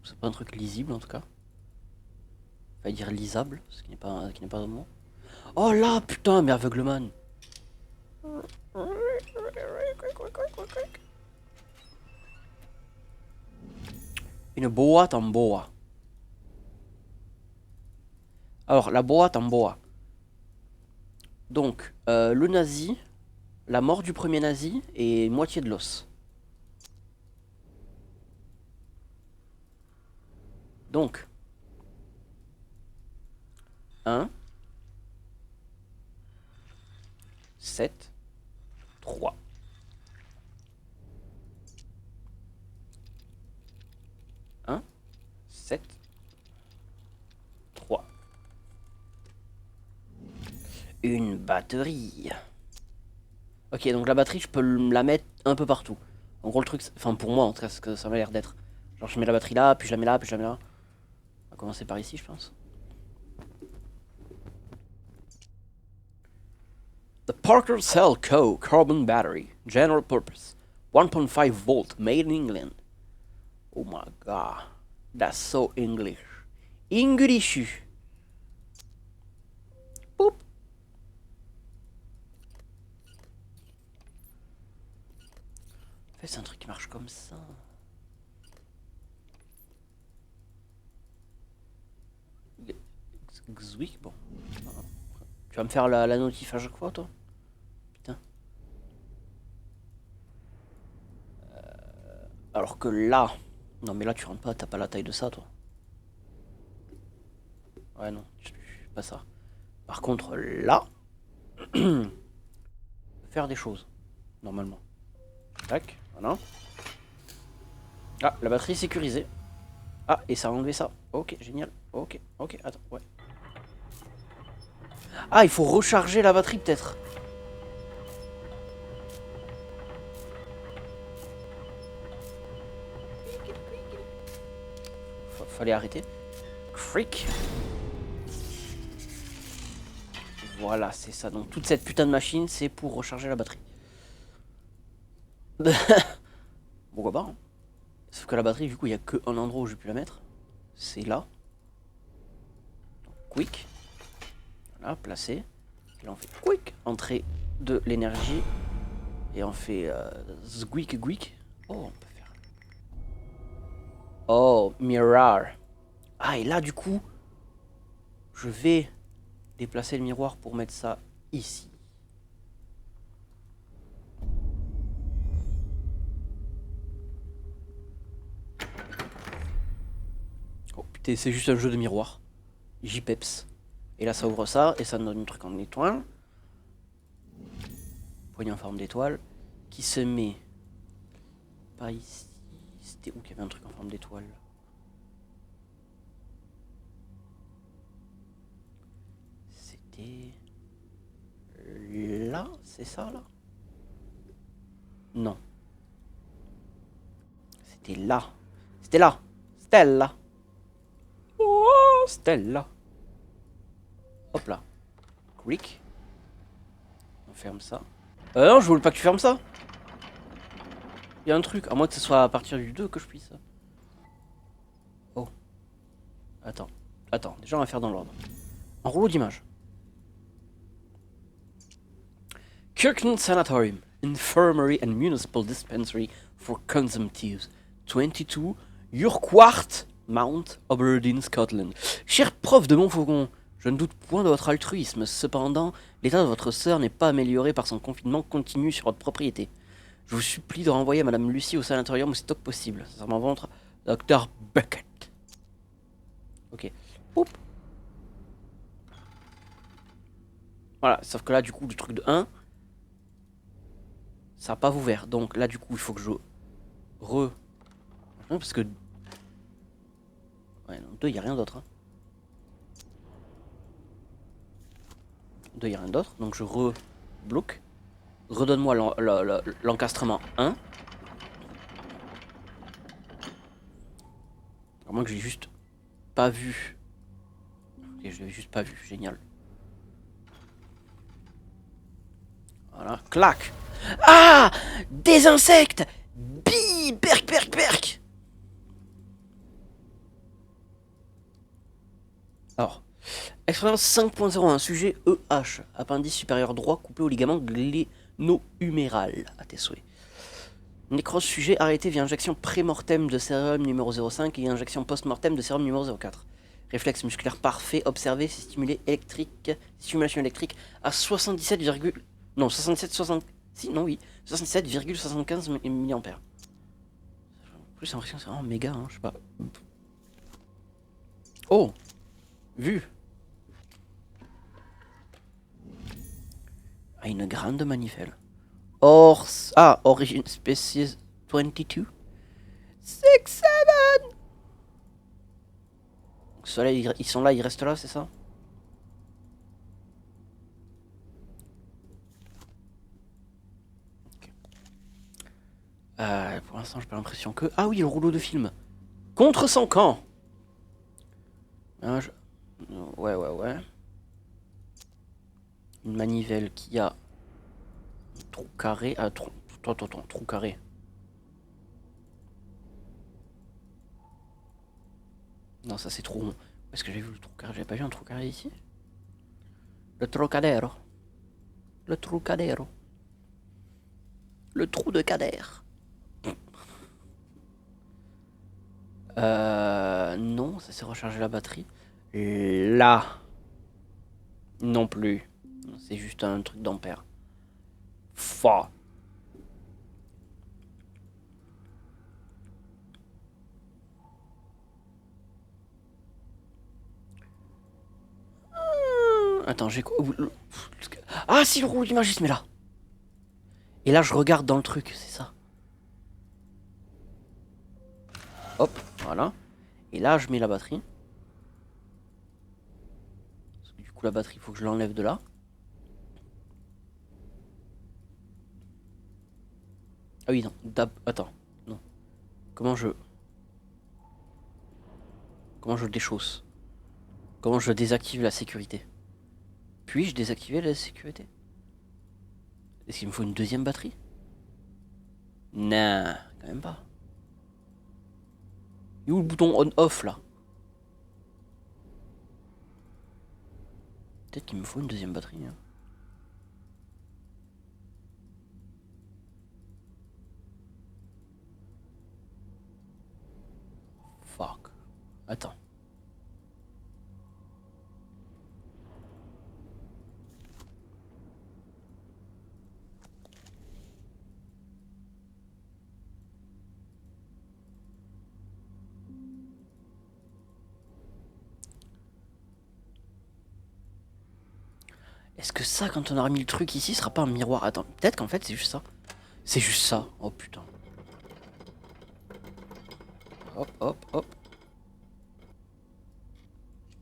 C'est pas un truc lisible, en tout cas. Faudrait dire lisable, ce qui n'est pas un mot. Oh là, putain, mais aveugleman. Une boîte en bois. Alors, la boîte en bois. Donc, le nazi, la mort du premier nazi et moitié de l'os. Donc, 1, 7, 3. 1, 7, 3. Une batterie. Ok, donc la batterie, je peux la mettre un peu partout. En gros, le truc, enfin pour moi en tout cas, ce que ça m'a l'air d'être. Genre, je mets la batterie là, puis je la mets là, puis je la mets là. On va commencer par ici, je pense. The Parker Cell Co. Carbon Battery. General Purpose. 1.5 volt. Made in England. Oh my god. That's so English. English. Boop. En fait, c'est un truc qui marche comme ça. Xwick, bon. Tu vas me faire la notif à chaque fois, toi? Putain. Alors que là... Non, mais là, tu rentres pas, t'as pas la taille de ça, toi. Ouais, non, pas ça. Par contre, là... faire des choses, normalement. Tac, voilà. Ah, la batterie sécurisée. Ah, et ça a enlevé ça. Ok, génial. Ok, ok, attends, ouais. Ah, il faut recharger la batterie, peut-être. Fallait arrêter. Freak. Voilà, c'est ça. Donc toute cette putain de machine, c'est pour recharger la batterie. Pourquoi pas, hein. Sauf que la batterie, du coup, il n'y a qu'un endroit où j'ai pu la mettre. C'est là. Donc, quick. Voilà, placé. Et là, on fait quick. Entrée de l'énergie. Et on fait squeak squeak. Oh, on peut faire. Oh, mirror. Ah, et là, du coup, je vais déplacer le miroir pour mettre ça ici. Oh putain, c'est juste un jeu de miroir. JPEPS. Et là, ça ouvre ça et ça donne un truc en étoile. Poignée en forme d'étoile. Qui se met. Pas ici. C'était où qu'il y avait un truc en forme d'étoile? C'était. Là? C'est ça là? Non. C'était là. C'était là. Stella. Oh, Stella. Hop là. Quick. On ferme ça. Non, je voulais pas que tu fermes ça. Il y a un truc. À moins que ce soit à partir du 2 que je puisse. Oh. Attends. Attends. Déjà, on va faire dans l'ordre. En rouleau d'image. Kirkland Sanatorium, Infirmary and Municipal Dispensary for Consumptives, 22, Urquhart Mount, Aberdeen, Scotland. Cher prof de Montfaucon, je ne doute point de votre altruisme. Cependant, l'état de votre sœur n'est pas amélioré par son confinement continu sur votre propriété. Je vous supplie de renvoyer Madame Lucie au sanatorium aussitôt que possible. Sincèrement votre Dr Beckett. Ok. Oup. Voilà, sauf que là, du coup, du truc de 1... ça n'a pas ouvert. Donc là, du coup, il faut que je parce que... ouais, non, 2, il n'y a rien d'autre. Hein. 2, il n'y a rien d'autre. Donc je rebloque. Redonne-moi l'encastrement 1. À moins que j'ai juste pas vu. Ok, je l'avais juste pas vu. Génial. Voilà. Clac. Ah, des insectes. Bi, perk, perk, perk. Alors, expérience 5.01, sujet EH, appendice supérieur droit coupé au ligament gléno-huméral, à tes souhaits. Nécrose sujet arrêté via injection pré-mortem de sérum numéro 05 et injection post-mortem de sérum numéro 04. Réflexe musculaire parfait, observé, c'est stimulé électrique, stimulation électrique à 77, non 67, 60, si non oui, 67,75 mA. En plus j'ai l'impression que c'est vraiment méga, hein, je sais pas. Oh, vu. Ah, une grande manivelle. Origin Species 22. 6, 7. Ils sont là, ils restent là, c'est ça? Pour l'instant, j'ai pas l'impression que... Ah oui, le rouleau de film. Contre son camp. Ah, ouais. Une manivelle qui a... un trou carré. Ah, trou carré. Non, ça c'est trop rond. Où est-ce que j'ai vu le trou carré? J'avais pas vu un trou carré ici? Le Trocadéro. Le Trocadéro. Le trou de Kader. Non, ça c'est recharger la batterie. Là. Non plus. C'est juste un truc d'ampère. Fa. Attends, j'ai quoi? Ah si, le rouleau d'image il se met là. Et là je regarde dans le truc, c'est ça. Hop, voilà. Et là je mets la batterie. Parce que du coup la batterie il faut que je l'enlève de là. Ah oui non, attends, non. Comment je déchausse? Comment je désactive la sécurité? Puis-je désactiver la sécurité? Est-ce qu'il me faut une deuxième batterie? Non, quand même pas. Il est où le bouton on-off là? Peut-être qu'il me faut une deuxième batterie. Hein. Fuck. Attends. Est-ce que ça, quand on aura mis le truc ici, sera pas un miroir? Attends, peut-être qu'en fait c'est juste ça. C'est juste ça. Oh putain. Hop, hop, hop.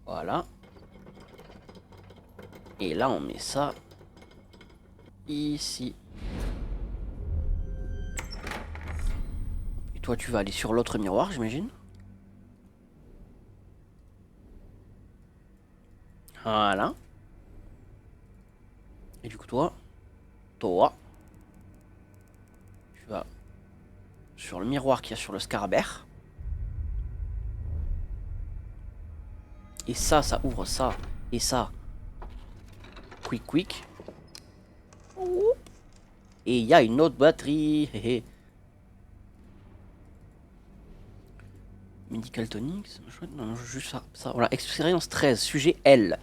Voilà. Et là, on met ça ici. Et toi, tu vas aller sur l'autre miroir, j'imagine. Voilà. Et du coup, toi, tu vas sur le miroir qu'il y a sur le scarabée. Et ça ouvre ça. Et ça. Quick. Et il y a une autre batterie. Medical tonic, non, juste ça. Voilà, expérience 13, sujet L.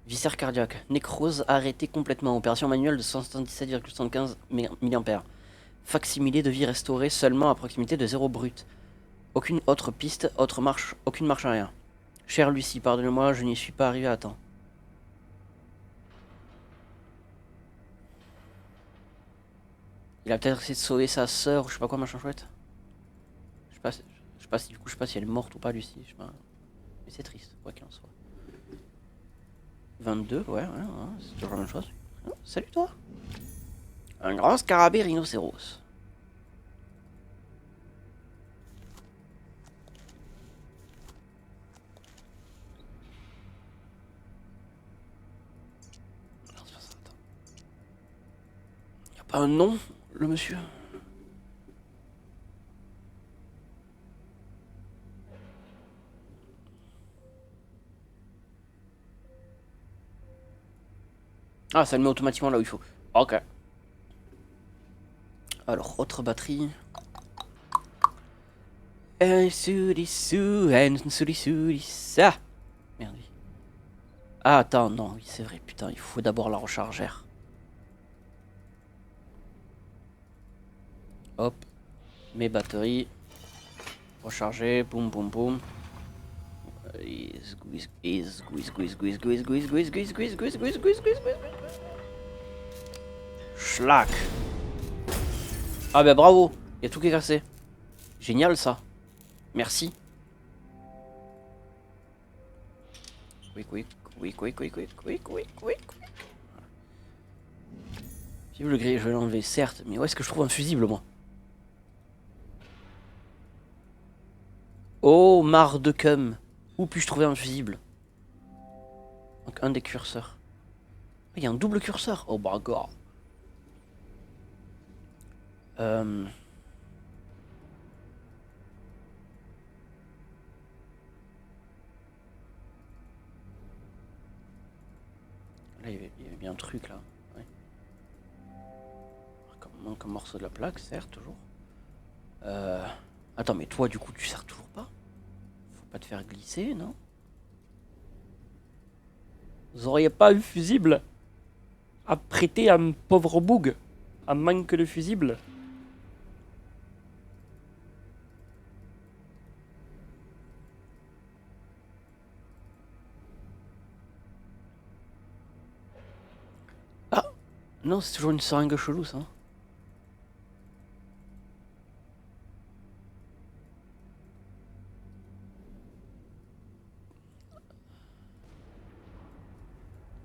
Viscère cardiaque, nécrose arrêtée complètement, opération manuelle de 177,75 mA. Facsimilé de vie restauré seulement à proximité de 0 brut. Aucune autre piste, aucune marche arrière. Cher Lucie, pardonnez-moi, je n'y suis pas arrivé à temps. Il a peut-être essayé de sauver sa sœur ou je sais pas quoi, machin chouette. Je sais pas si du coup, je sais pas si elle est morte ou pas, Lucie. Je sais pas. Mais c'est triste, quoi qu'il en soit. 22, ouais, c'est toujours la même chose. Oh, salut toi. Un grand scarabée rhinocéros. Y a pas un nom, le monsieur? Ah, ça le met automatiquement là où il faut. Ok. Alors, autre batterie. Ça. Ah, attends, non, oui, c'est vrai, putain, il faut d'abord la rechargère. Hop, mes batteries. Recharger, boum, boum, boum. Squeeze, squeeze, squeeze, squeeze, squeeze, squeeze, squeeze, squeeze, squeeze, squeeze, squeeze, squeeze, squeeze, squeeze, squeeze. Schlack. Ah bah bravo, il y a tout qui est cassé. Génial ça. Merci. Quick, quick, quick, quick, quick, quick, quick, quick, quick. Fusible gris, je vais l'enlever, certes, mais où est-ce que je trouve un fusible, moi? Oh, marre de cum. Où puis-je trouver un fusible? Donc, un des curseurs. Il y a un double curseur. Oh, bah, god. Là, il y avait bien un truc, là. Ouais. Manque un morceau de la plaque, certes, toujours. Attends, mais toi, du coup, tu sers toujours pas? Faut pas te faire glisser, non? Vous auriez pas eu fusible à prêter à un pauvre boug, à manque de fusible? Ah! Non, c'est toujours une seringue chelou, ça.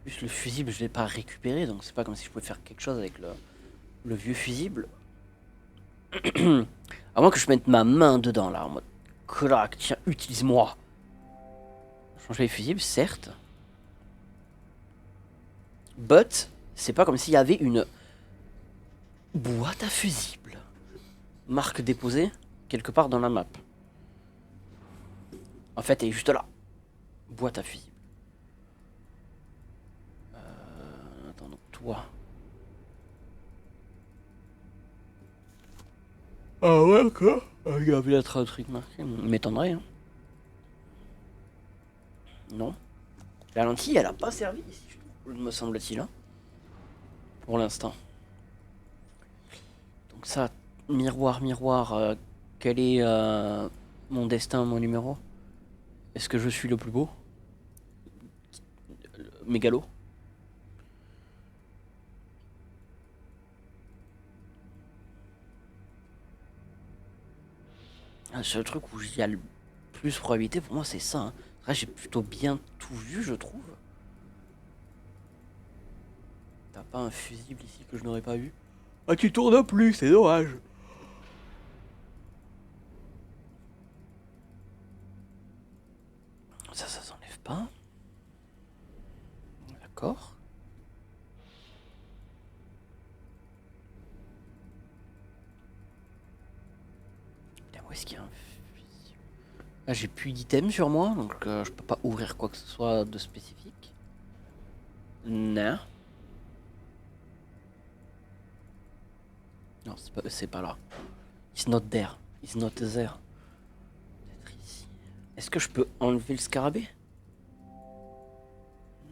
Juste le fusible, je l'ai pas récupéré, donc c'est pas comme si je pouvais faire quelque chose avec le vieux fusible. À moins que je mette ma main dedans, là, en mode... Crac, tiens, utilise-moi. Changer les fusibles, certes. But, c'est pas comme s'il y avait une boîte à fusibles. Marque déposée, quelque part dans la map. En fait, elle est juste là. Boîte à fusibles. Attends, donc toi... Ah ouais, quoi? Il y avait un truc marqué. Il m'étonnerait, hein. Non. La lentille, elle a pas servi ici, me semble-t-il, hein. Pour l'instant. Donc ça, miroir, miroir, quel est mon destin, mon numéro? Est-ce que je suis le plus beau? Mégalo? Le seul truc où il y a le plus de probabilité pour moi, c'est ça, hein. Là, j'ai plutôt bien tout vu, je trouve. T'as pas un fusible ici que je n'aurais pas vu? Ah, tu tournes plus, c'est dommage. Ça s'enlève pas. D'accord. Putain, où est-ce qu'il y a un fusible? Là, j'ai plus d'items sur moi, donc je peux pas ouvrir quoi que ce soit de spécifique. Non. Non, c'est pas là. It's not there. It's not there. Peut-être ici. Est-ce que je peux enlever le scarabée?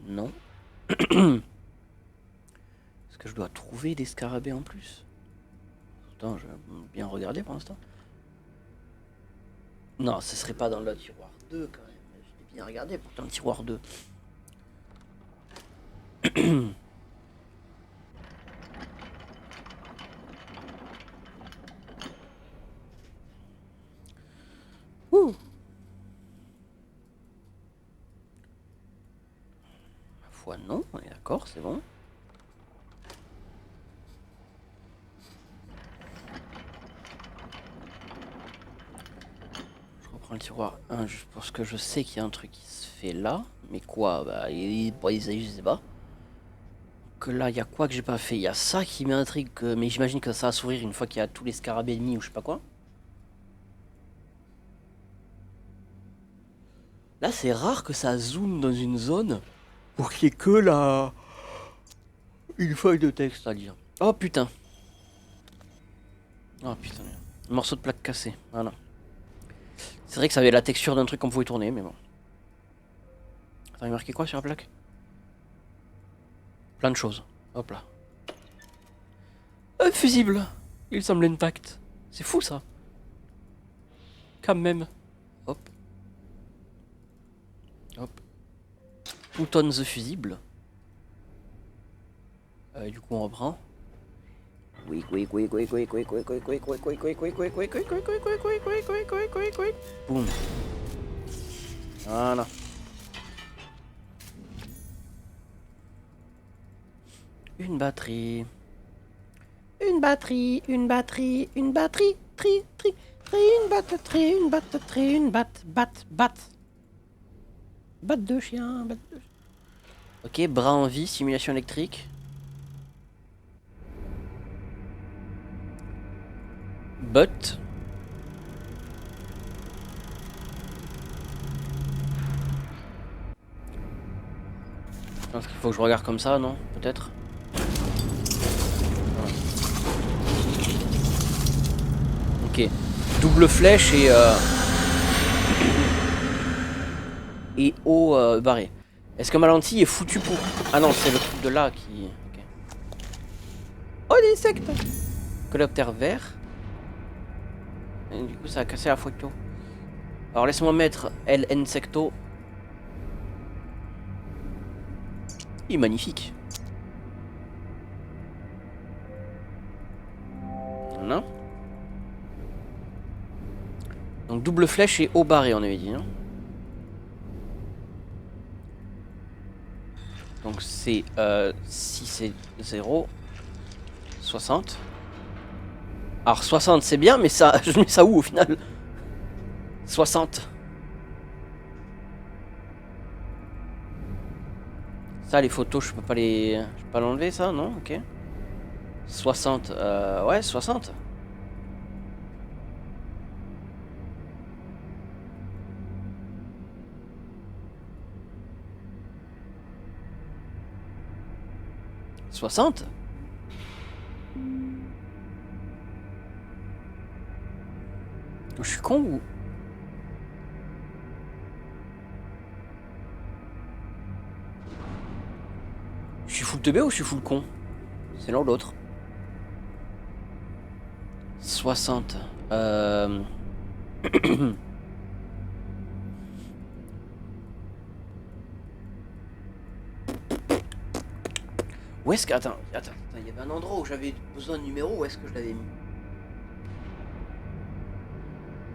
Non. Est-ce que je dois trouver des scarabées en plus? Attends, je vais bien regarder pour l'instant. Non, ce serait pas dans le tiroir 2 quand même. Je l'ai bien regardé pourtant le tiroir 2. Ouh. Ma foi non, on est d'accord, c'est bon. Je reprends le tiroir 1 juste parce que je sais qu'il y a un truc qui se fait là. Mais quoi? Bah, je sais pas. Que là, il y a quoi que j'ai pas fait? Il y a ça qui m'intrigue, mais j'imagine que ça va s'ouvrir une fois qu'il y a tous les scarabées ennemis ou je sais pas quoi. Là, c'est rare que ça zoome dans une zone pour qu'il y ait que la... une feuille de texte à lire. Oh putain. Oh putain. Un morceau de plaque cassé. Voilà. C'est vrai que ça avait la texture d'un truc qu'on pouvait tourner, mais bon. Attends, il marqué quoi sur la plaque? Plein de choses. Hop là. Un fusible. Il semble intact. C'est fou ça. Quand même. Hop. Hop. Put on the fusible. Du coup on reprend. Boum. Voilà. Une batterie. Une batterie, une batterie, une batterie. Une batterie, une batterie, une batte. Batte de chien, batte de chien. Ok, bras en vie, simulation électrique. But. Je pense qu'il faut que je regarde comme ça, non? Peut-être. Ok. Double flèche et haut barré. Est-ce que ma lentille est foutue pour... Ah non, c'est le truc de là qui... Okay. Oh, l'insecte. Coléoptère vert. Et du coup, ça a cassé la photo. Alors, laisse-moi mettre El Insecto. Il est magnifique. Voilà. Donc, double flèche et haut barré, on avait dit. Hein. Donc, c'est... si c'est 0... 60. Alors 60 c'est bien, mais ça, je mets ça où au final? 60. Ça les photos je peux pas l'enlever ça, non? Ok. 60, ouais 60. « 60 ?» Je suis con ou... Je suis full teubé ou je suis full con? C'est l'un ou l'autre. 60. Où est-ce que... Attends, il y avait un endroit où j'avais besoin de numéro, où est-ce que je l'avais mis?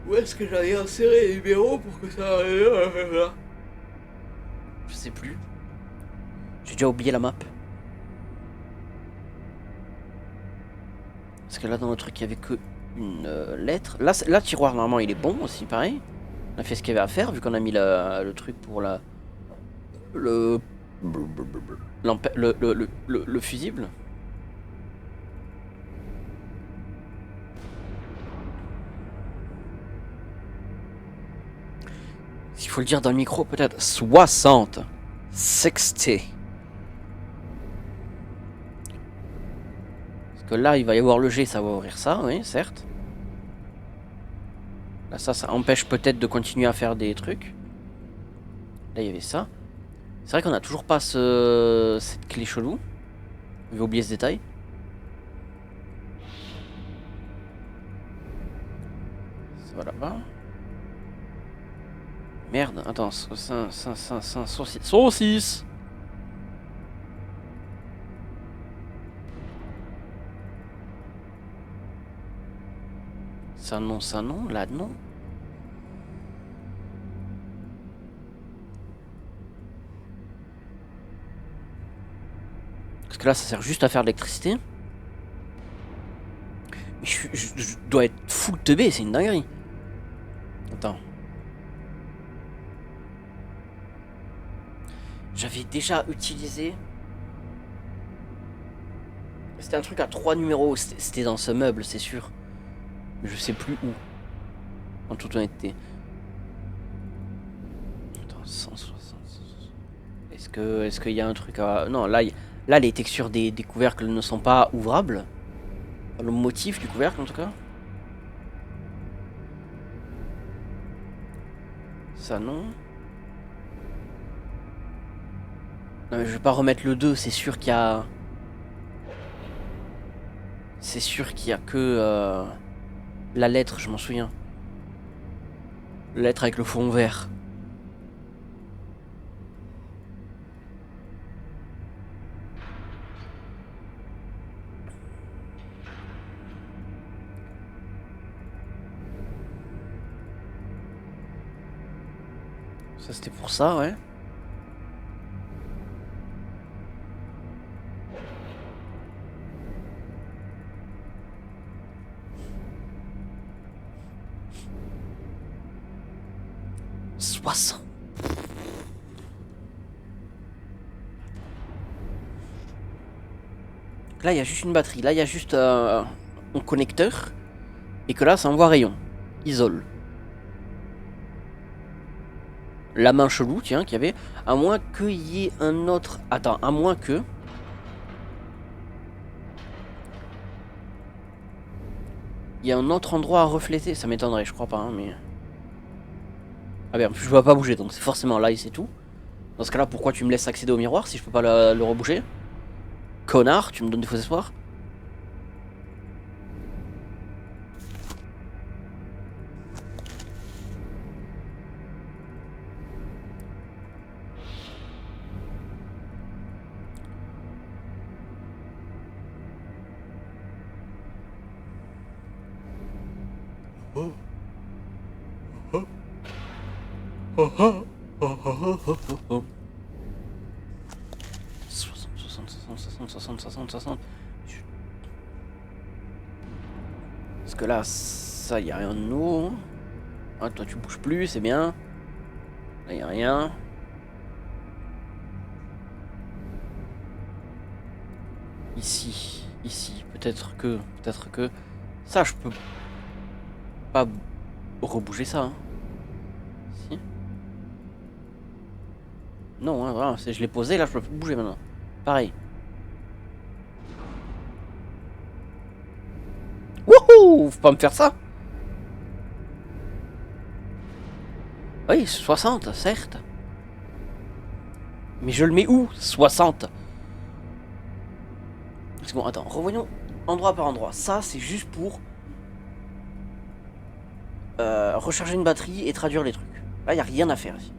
Où est-ce que j'avais inséré les numéros pour que ça... Je sais plus. J'ai déjà oublié la map. Parce que là dans le truc il y avait que une lettre. Là tiroir normalement il est bon aussi pareil. On a fait ce qu'il y avait à faire vu qu'on a mis le truc pour la... Le fusible. S'il faut le dire dans le micro peut-être 60. 60. Parce que là il va y avoir le G, ça va ouvrir ça, oui certes. Là ça empêche peut-être de continuer à faire des trucs. Là il y avait ça. C'est vrai qu'on a toujours pas cette clé chelou. On va oublier ce détail. Ça va là-bas. Merde, attends, saucisse. Ça non, là non. Parce que là ça sert juste à faire de l'électricité. Mais je dois être full teubé, c'est une dinguerie. Attends. J'avais déjà utilisé... C'était un truc à 3 numéros, c'était dans ce meuble, c'est sûr. Mais je sais plus où. En toute honnêteté. Attends, 160... Est-ce qu'il y a un truc à... Non, là les textures des couvercles ne sont pas ouvrables. Le motif du couvercle en tout cas. Ça non. Non mais je vais pas remettre le 2, c'est sûr qu'il y a... C'est sûr qu'il y a que la lettre, je m'en souviens. La lettre avec le fond vert. Ça c'était pour ça, ouais. Là, il y a juste une batterie. Là, il y a juste un connecteur. Et que là, ça envoie rayon. Isole. La main chelou, tiens, qu'il y avait. À moins qu'il y ait un autre... Attends, à moins que... Il y a un autre endroit à refléter. Ça m'étonnerait, je crois pas, hein, mais... Ah bien, je peux pas bouger, donc c'est forcément là et c'est tout. Dans ce cas-là, pourquoi tu me laisses accéder au miroir si je peux pas le rebouger? Connard, tu me donnes des faux espoirs. Oh. Oh. Oh. Oh. Oh. Oh. Oh. Oh. 60, 60, 60, 60, 60, 60. Parce que là, ça, y a rien de nouveau. Ah, toi, tu bouges plus, c'est bien. Là, y a rien. Ici, ici, peut-être que... Ça, je peux pas rebouger ça. Hein. Si. Non, hein, voilà, je l'ai posé, là, je peux plus bouger maintenant. Pareil. Wouhou! Faut pas me faire ça. Oui, 60, certes. Mais je le mets où? 60. C'est bon, attends, revoyons endroit par endroit. Ça, c'est juste pour recharger une batterie et traduire les trucs. Là, il n'y a rien à faire ici.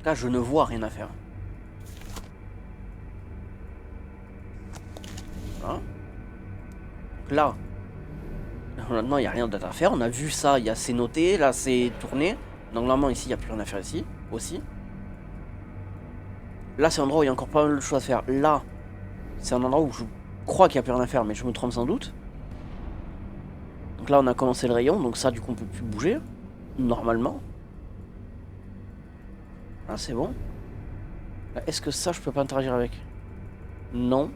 Là, je ne vois rien à faire. Voilà. Donc là, maintenant, il n'y a rien à faire. On a vu ça, c'est noté. Là, c'est tourné. Donc, normalement, ici, il n'y a plus rien à faire ici. Aussi. Là, c'est un endroit où il y a encore pas mal de choses à faire. Là, c'est un endroit où je crois qu'il n'y a plus rien à faire, mais je me trompe sans doute. Donc là, on a commencé le rayon. Donc ça, du coup, on peut plus bouger. Normalement. Là, c'est bon. Est-ce que ça, je peux pas interagir avec? Non.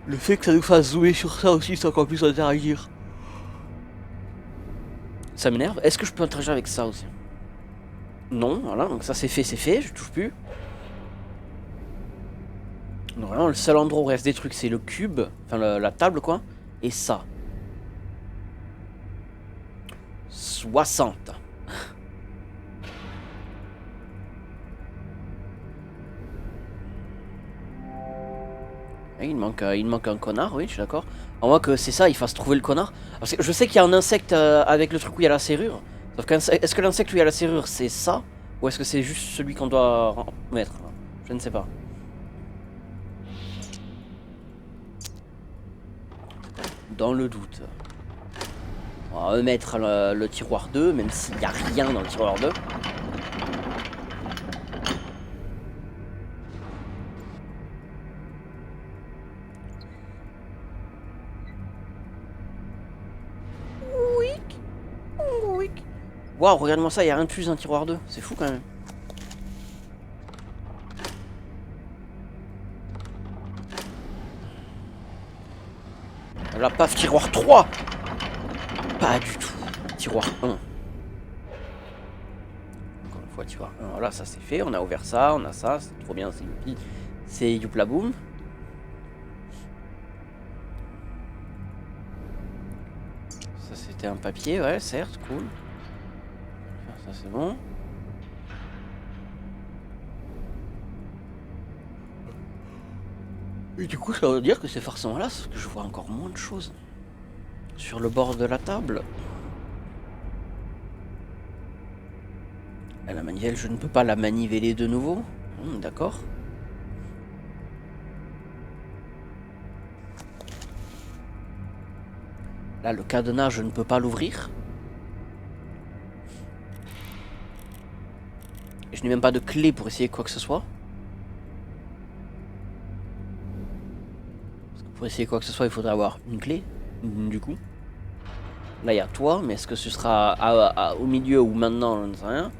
Le fait que ça nous fasse zoomer sur ça aussi, c'est encore plus interagir. Ça m'énerve. Est-ce que je peux interagir avec ça aussi? Non, voilà, donc ça c'est fait, je touche plus. Donc vraiment, le seul endroit où reste des trucs, c'est le cube, enfin la table quoi, et ça. 60. Il manque un connard, oui, je suis d'accord. À moins que c'est ça, il fasse trouver le connard. Parce que je sais qu'il y a un insecte avec le truc où il y a la serrure. Sauf que est-ce que l'insecte où il y a la serrure, c'est ça? Ou est-ce que c'est juste celui qu'on doit mettre? Je ne sais pas. Dans le doute. On va mettre le tiroir 2, même s'il n'y a rien dans le tiroir 2. Waouh, regarde-moi ça, il n'y a rien de plus dans le tiroir 2. C'est fou quand même. Là, paf, tiroir 3. Pas du tout. Tiroir 1. Encore une fois, tiroir 1. Voilà, ça c'est fait. On a ouvert ça, on a ça. C'est trop bien, c'est youpi. C'est youpla boum. c'était un papier, ouais, certes, cool. Ça, c'est bon. Et du coup, ça veut dire que c'est forcément là, parce que je vois encore moins de choses. Sur le bord de la table. La manivelle, je ne peux pas la maniveler de nouveau. D'accord. Là, le cadenas, je ne peux pas l'ouvrir. Je n'ai même pas de clé pour essayer quoi que ce soit. Parce que pour essayer quoi que ce soit, il faudrait avoir une clé. Du coup. Là, il y a toi, mais est-ce que ce sera au milieu ou maintenant, je ne sais rien.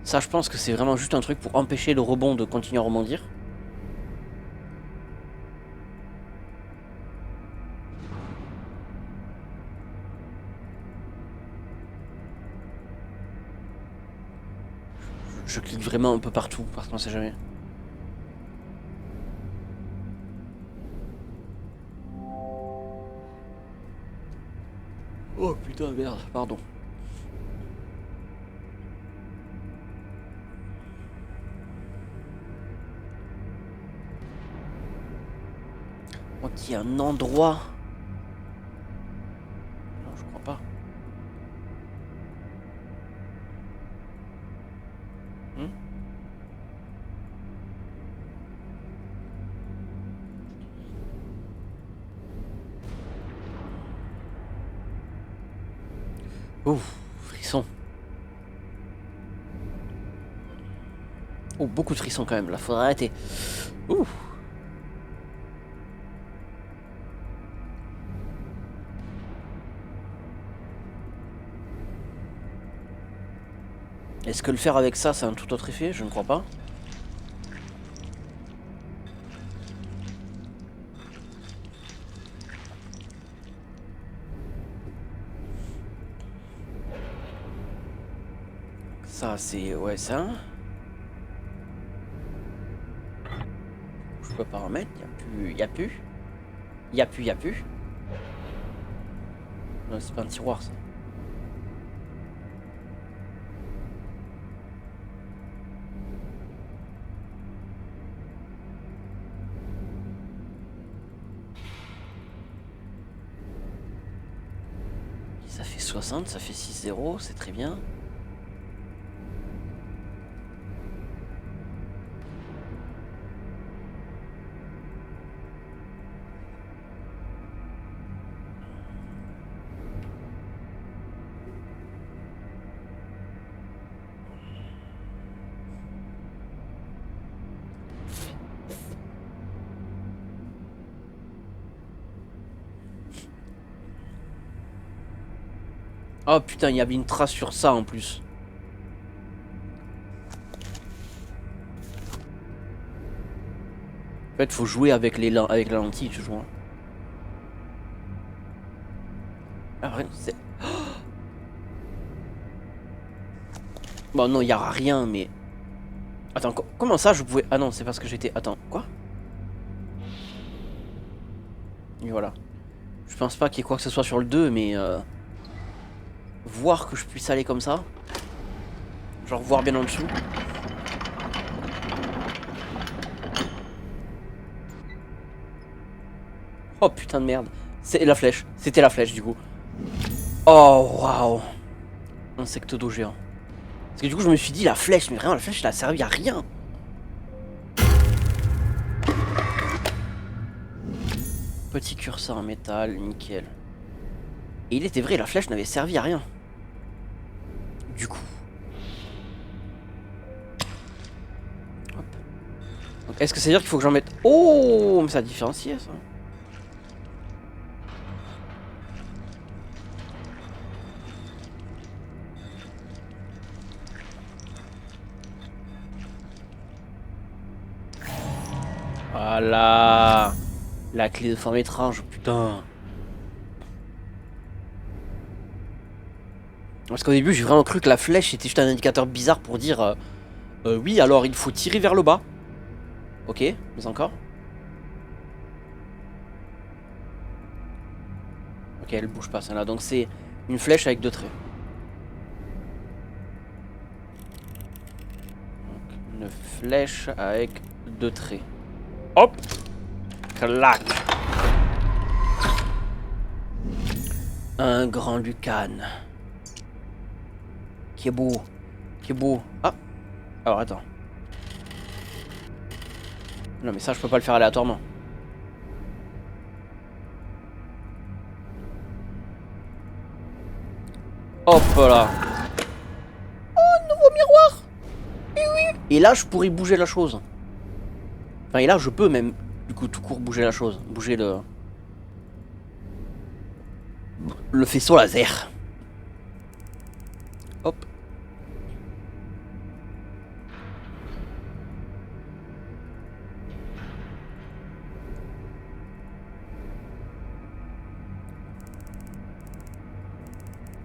Ça, je pense que c'est vraiment juste un truc pour empêcher le rebond de continuer à rebondir. Je clique vraiment un peu partout, parce qu'on sait jamais. Oh putain, merde, pardon. Donc il y a un endroit. Non, je crois pas. Ouf, frisson. Oh, beaucoup de frissons quand même, là, faudrait arrêter. Ouh. Est-ce que le faire avec ça, c'est un tout autre effet? Je ne crois pas. Ça, c'est... Ouais, ça. Je peux pas en mettre, y a plus. Y a plus. Non, c'est pas un tiroir, ça. Ça fait 60, ça fait 6-0, c'est très bien. Oh putain, il y avait une trace sur ça en plus. En fait, faut jouer avec avec la lentille, tu vois. Ah, ouais, c'est... Bon, non, il y aura rien, mais... Attends, comment ça je pouvais... Ah non, c'est parce que j'étais... Attends, quoi? Et voilà. Je pense pas qu'il y ait quoi que ce soit sur le 2, mais... Voir que je puisse aller comme ça. Genre voir bien en dessous. Oh putain de merde. C'est la flèche. C'était la flèche du coup. Oh waouh. Insecte d'eau géant. Parce que du coup je me suis dit la flèche, mais vraiment la flèche elle a servi à rien. Petit curseur en métal, nickel. Et il était vrai, la flèche n'avait servi à rien. Du coup. Hop. Est-ce que ça veut dire qu'il faut que j'en mette... Oh, mais ça a différencié ça. Voilà. La clé de forme étrange, putain. Parce qu'au début j'ai vraiment cru que la flèche était juste un indicateur bizarre pour dire oui alors il faut tirer vers le bas. Ok, mais encore. Ok, elle bouge pas celle-là. Donc c'est Une flèche avec 2 traits. Donc, une flèche avec 2 traits. Hop. Clac. Un grand Lucan. Qui est beau. Qui est beau. Ah. Alors attends. Non mais ça je peux pas le faire aléatoirement. Hop là. Oh, nouveau miroir. Oui, oui. Et là je pourrais bouger la chose. Enfin et là je peux même du coup tout court bouger la chose. Bouger le faisceau laser. Hop.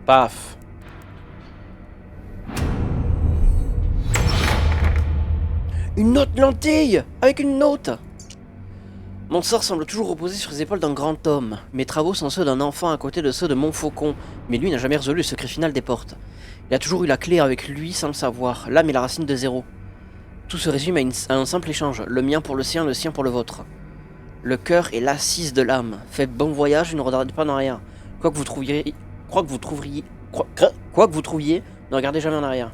Paf. Une autre lentille avec une note. Mon sort semble toujours reposer sur les épaules d'un grand homme. Mes travaux sont ceux d'un enfant à côté de ceux de Montfaucon, mais lui n'a jamais résolu le secret final des portes. Il a toujours eu la clé avec lui sans le savoir. L'âme est la racine de 0. Tout se résume à un simple échange, le mien pour le sien pour le vôtre. Le cœur est l'assise de l'âme. Faites bon voyage et ne regardez pas en arrière. Quoi que vous trouviez, ne regardez jamais en arrière.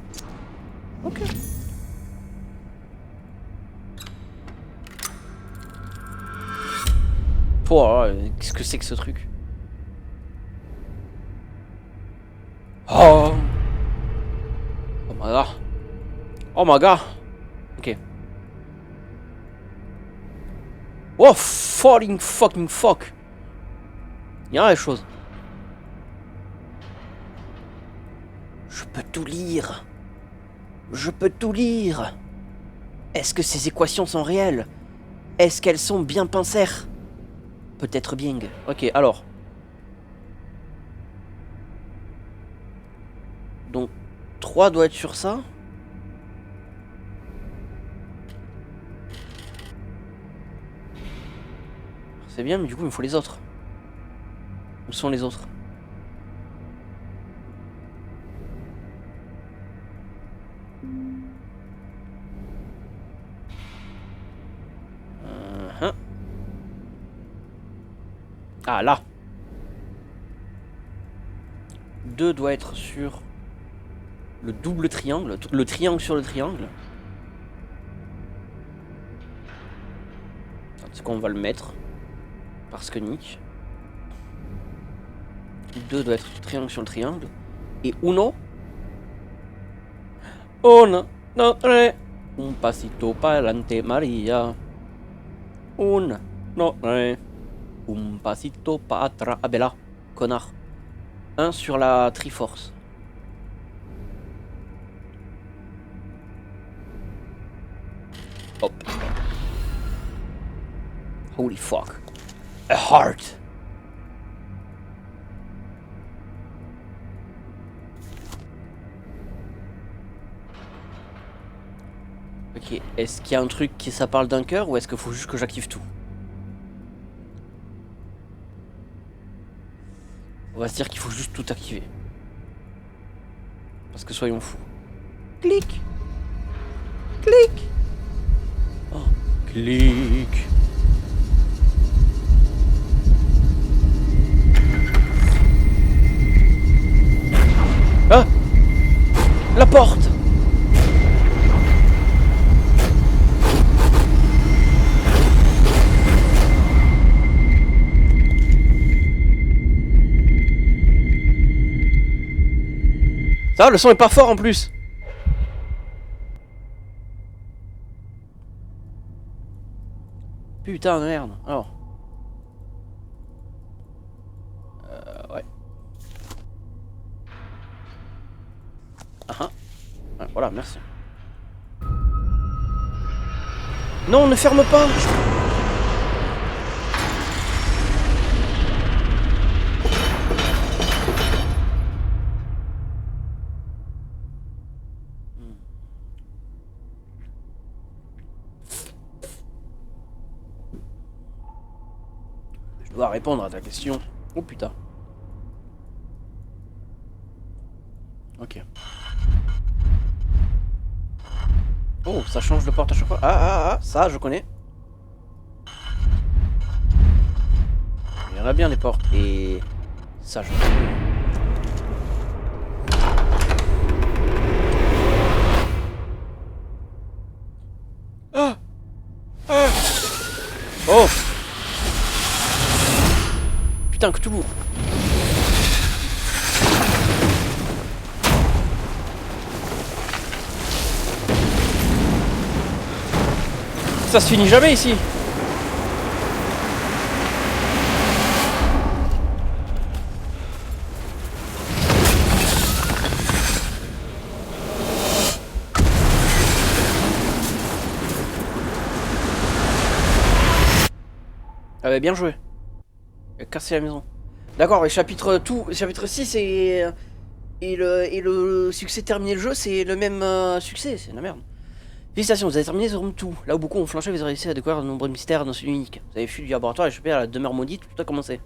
Ok. Oh, qu'est-ce que c'est que ce truc? Oh! Oh my god! Oh my god! Ok. Oh falling fucking fuck! Il y a des choses. Je peux tout lire. Je peux tout lire. Est-ce que ces équations sont réelles? Est-ce qu'elles sont bien pincères? Peut-être bien. Ok, alors. Donc, 3 doit être sur ça. C'est bien, mais du coup, il me faut les autres. Où sont les autres? Ah, là. 2 doit être sur le double triangle. Le triangle sur le triangle. C'est qu'on va le mettre. Parce que Nick. 2 doit être triangle sur le triangle. Et uno. Uno, no, tre. Un pasito pa'lante, Maria. Un, no, tre. Un pasito pa' atrás. Ah ben là, connard. 1 sur la Triforce. Hop. Holy fuck. A heart. Ok, est-ce qu'il y a un truc qui ça parle d'un cœur ou est-ce qu'il faut juste que j'active tout? On va se dire qu'il faut juste tout activer. Parce que soyons fous. Clic. Clic. Oh, clic. Ah! La porte! Ça va, le son est pas fort en plus. Putain de merde. Alors. Ouais. Ah, ah. Voilà, merci. Non, ne ferme pas. Je dois répondre à ta question. Oh putain. Ok. Oh, ça change de porte à chaque fois. Ça je connais. Il y en a bien des portes. Et ça je connais. Oh putain, que tout lourd. Ça se finit jamais ici. Ah bah bien joué. Il a cassé la maison. D'accord, et chapitre 6 et le succès de terminer le jeu, c'est le même succès, c'est de la merde. Félicitations, vous avez terminé The Room 2. Là où beaucoup ont flanché, vous avez réussi à découvrir de nombreux mystères dans celui unique. Vous avez fui du laboratoire et échappé à la demeure maudite, tout a commencé.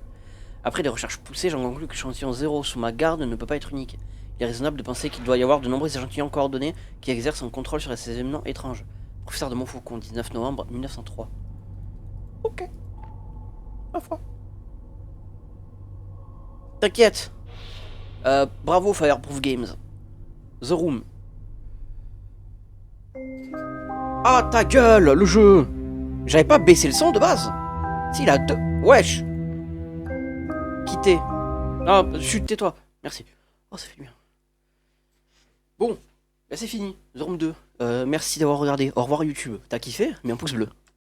Après des recherches poussées, j'en conclus que l'échantillon 0 sous ma garde ne peut pas être unique. Il est raisonnable de penser qu'il doit y avoir de nombreux échantillons coordonnés qui exercent un contrôle sur ces événements étranges. Professeur de Montfaucon, 19 novembre 1903. Ok. Ma foi. T'inquiète. Bravo Fireproof Games. The Room. Ah ta gueule, le jeu. J'avais pas baissé le son de base. Si, il a deux. Wesh. Quitter. Ah, chut, tais-toi. Merci. Oh, ça fait du bien. Bon, bah c'est fini. The Room 2. Merci d'avoir regardé. Au revoir YouTube. T'as kiffé? Mets un pouce bleu.